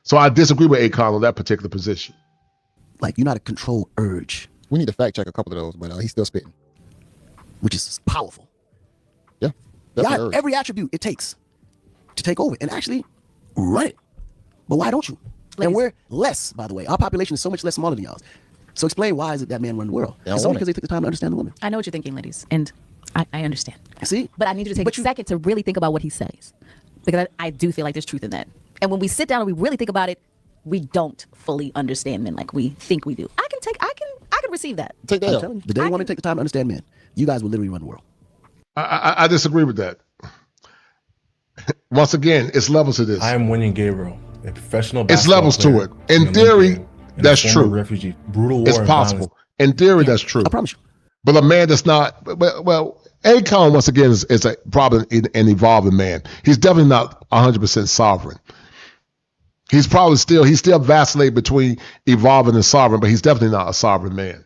So I disagree with Akon on that particular position. Like, you're not a controlled urge. We need to fact check a couple of those, but he's still spitting. Which is powerful. Yeah. You got every attribute it takes to take over and actually run it. But why don't you? And we're less, by the way. Our population is so much less smaller than y'all's. So explain, why is it that men run the world? It's only because they took the time to understand the woman. I know what you're thinking, ladies, and I understand. See? But I need you to take a second to really think about what he says, because I do feel like there's truth in that. And when we sit down and we really think about it, we don't fully understand men like we think we do. I can receive that. Take that. I'm telling you, the day you want to take the time to understand men, you guys will literally run the world. I disagree with that. Once again, it's levels to this. I am Winning Gabriel, a professional. It's levels to it. In theory, that's true. Refugee, brutal war. It's possible. In theory, that's true. I promise you. But a man that's not, well, Akon, once again, is probably an evolving man. He's definitely not 100% sovereign. He's still vacillating between evolving and sovereign, but he's definitely not a sovereign man.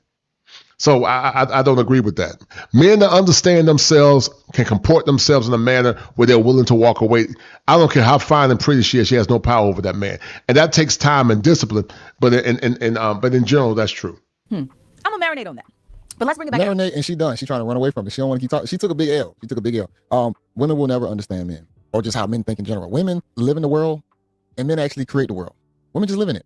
So I don't agree with that. Men that understand themselves can comport themselves in a manner where they're willing to walk away. I don't care how fine and pretty she is; she has no power over that man, and that takes time and discipline. But in general, that's true. I'm gonna marinate on that. But let's bring it back. Marinate, and she done. She's trying to run away from it. She don't want to keep talking. She took a big L. Women will never understand men, or just how men think in general. Women live in the world, and men actually create the world. Women just live in it.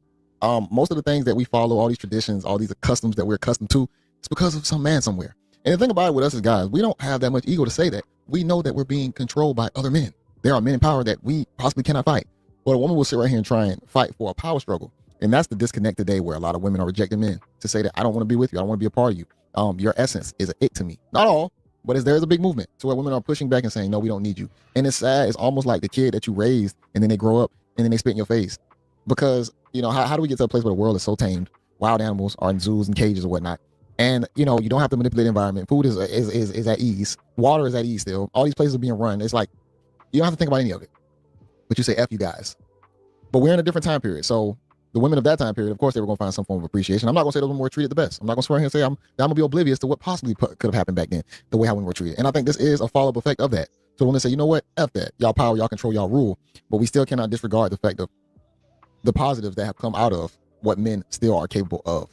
Most of the things that we follow, all these traditions, all these customs that we're accustomed to, it's because of some man somewhere. And the thing about it with us as guys, we don't have that much ego to say that. We know that we're being controlled by other men. There are men in power that we possibly cannot fight. But a woman will sit right here and try and fight for a power struggle. And that's the disconnect today, where a lot of women are rejecting men to say that I don't want to be with you. I don't want to be a part of you. Your essence is an it to me. Not all, but there's a big movement to where women are pushing back and saying, no, we don't need you. And it's sad. It's almost like the kid that you raised and then they grow up and then they spit in your face. Because, how do we get to a place where the world is so tamed? Wild animals are in zoos and cages or whatnot. And, you don't have to manipulate the environment. Food is at ease. Water is at ease still. All these places are being run. It's like, you don't have to think about any of it. But you say, F you guys. But we're in a different time period. So the women of that time period, of course, they were going to find some form of appreciation. I'm not going to say those women were treated the best. I'm not going to swear here and say I'm going to be oblivious to what possibly could have happened back then, the way how women were treated. And I think this is a follow-up effect of that. So when they say, you know what, F that. Y'all power, y'all control, y'all rule. But we still cannot disregard the fact of the positives that have come out of what men still are capable of.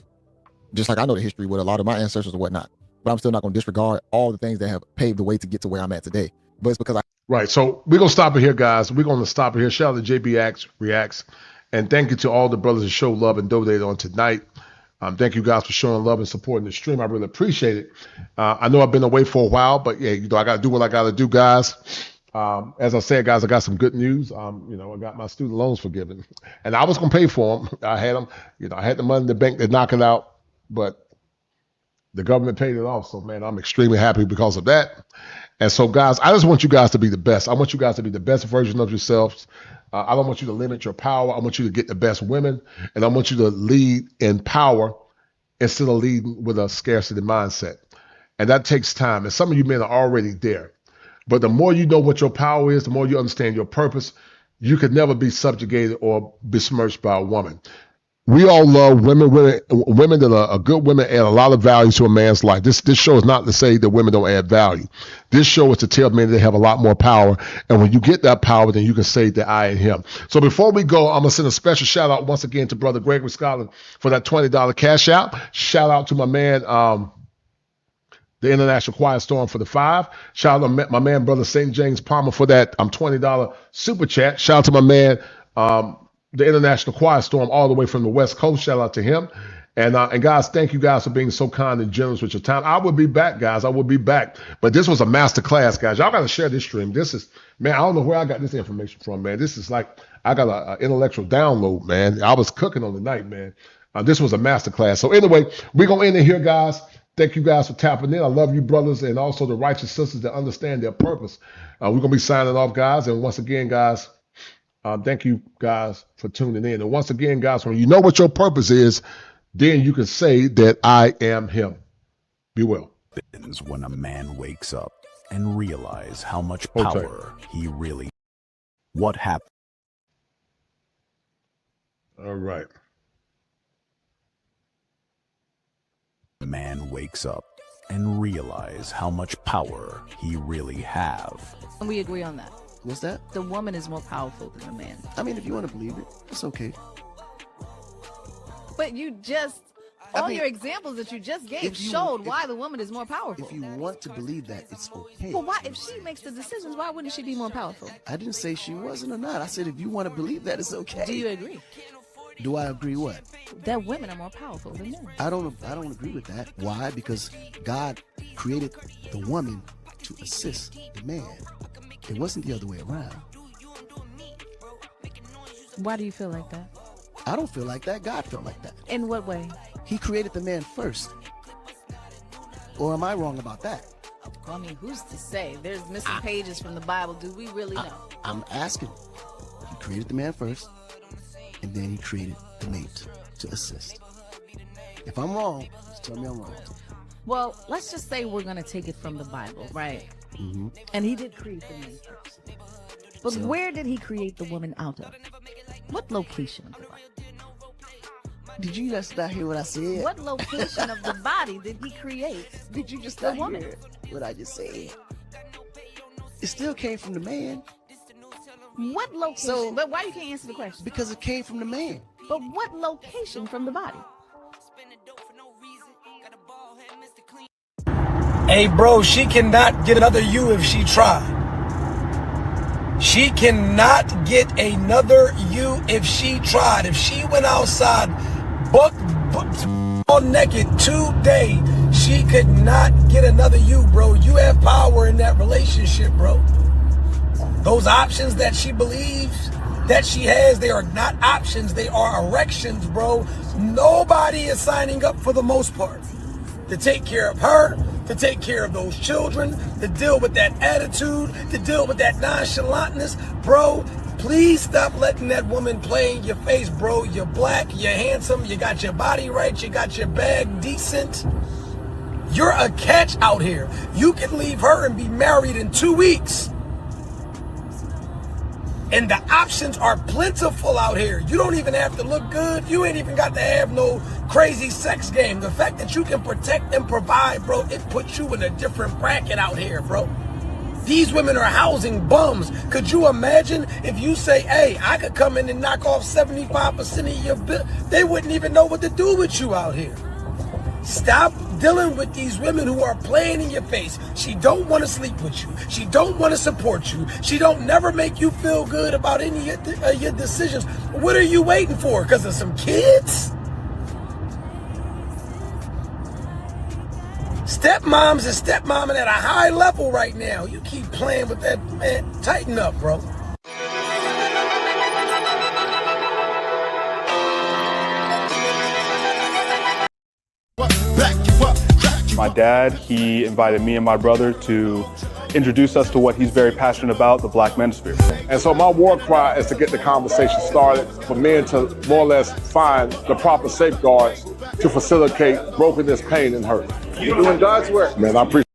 Just like I know the history with a lot of my ancestors and whatnot, but I'm still not going to disregard all the things that have paved the way to get to where I'm at today. But it's because Right. So we're going to stop it here, guys. We're going to stop it here. Shout out to JB Reacts. And thank you to all the brothers that show love and donate on tonight. Thank you guys for showing love and supporting the stream. I really appreciate it. I know I've been away for a while, but yeah, I got to do what I got to do, guys. As I said, guys, I got some good news. I got my student loans forgiven, and I was going to pay for them. I had them, I had the money in the bank to knock it out, but the government paid it off. So, man, I'm extremely happy because of that. And so, guys, I just want you guys to be the best. I want you guys to be the best version of yourselves. I don't want you to limit your power. I want you to get the best women, and I want you to lead in power instead of leading with a scarcity mindset. And that takes time. And some of you men are already there. But the more you know what your power is, the more you understand your purpose, you could never be subjugated or besmirched by a woman. We all love women that are good women add a lot of value to a man's life. This show is not to say that women don't add value. This show is to tell men they have a lot more power. And when you get that power, then you can say that I and him. So before we go, I'm going to send a special shout out once again to Brother Gregory Scotland for that $20 cash out. Shout out to my man, the International Quiet Storm for the 5. Shout out to my man, brother St. James Palmer for that $20 super chat. Shout out to my man, the International Quiet Storm all the way from the West Coast. Shout out to him. And guys, thank you guys for being so kind and generous with your time. I will be back, guys. I will be back. But this was a master class, guys. Y'all got to share this stream. This is, man, I don't know where I got this information from, man. This is like, I got an intellectual download, man. I was cooking on the night, man. This was a master class. So anyway, we're going to end it here, guys. Thank you guys for tapping in. I love you, brothers, and also the righteous sisters that understand their purpose. We're going to be signing off, guys. And once again, guys, thank you guys for tuning in. And once again, guys, when you know what your purpose is, then you can say that I am him. Be well. When a man wakes up and realize how much power he really. What happened? All right. A man wakes up and realize how much power he really have. And we agree on that. What's that? The woman is more powerful than the man. I mean, if you want to believe it, it's okay. But you just, your examples that you just gave showed why the woman is more powerful. If you want to believe that, it's okay. Well, why, if she makes the decisions, why wouldn't she be more powerful? I didn't say she wasn't or not. I said if you want to believe that, it's okay. Do you agree? Do I agree what? That women are more powerful than men. I don't agree with that. Why? Because God created the woman to assist the man. It wasn't the other way around. Why do you feel like that? I don't feel like that. God felt like that. In what way? He created the man first. Or am I wrong about that? Well, I mean, who's to say? There's missing pages from the Bible. Do we really know? I'm asking. He created the man first, and then he created the mate to assist. If I'm wrong, just tell me I'm wrong. Well, let's just say we're going to take it from the Bible, right? Mm-hmm. And he did create the man first. But where did he create the woman out of? What location of the body? Did you just not hear what I said? What location of the body did he create? Did you just not hear what I just said? It still came from the man. What location? But why you can't answer the question? Because it came from the man. But what location from the body? Hey, bro, she cannot get another you if she tried. She cannot get another you if she tried. If she went outside buck all naked today, she could not get another you, bro. You have power in that relationship, bro. Those options that she believes that she has, they are not options. They are erections, bro. Nobody is signing up for the most part to take care of her, to take care of those children, to deal with that attitude, to deal with that nonchalantness. Bro, please stop letting that woman play in your face, bro. You're black, you're handsome, you got your body right, you got your bag decent. You're a catch out here. You can leave her and be married in 2 weeks. And the options are plentiful out here. You don't even have to look good. You ain't even got to have no crazy sex game. The fact that you can protect and provide, bro, it puts you in a different bracket out here, bro. These women are housing bums. Could you imagine if you say, hey, I could come in and knock off 75% of your bill? They wouldn't even know what to do with you out here. Stop dealing with these women who are playing in your face. She don't want to sleep with you. She don't want to support you. She don't never make you feel good about any of your decisions. What are you waiting for? Because of some kids? Stepmoms and stepmomming at a high level right now. You keep playing with that, man. Tighten up, bro. My dad, he invited me and my brother to introduce us to what he's very passionate about, the Black Manosphere. And so my war cry is to get the conversation started for men to more or less find the proper safeguards to facilitate brokenness, pain, and hurt. You're doing God's work. Man, I appreciate it.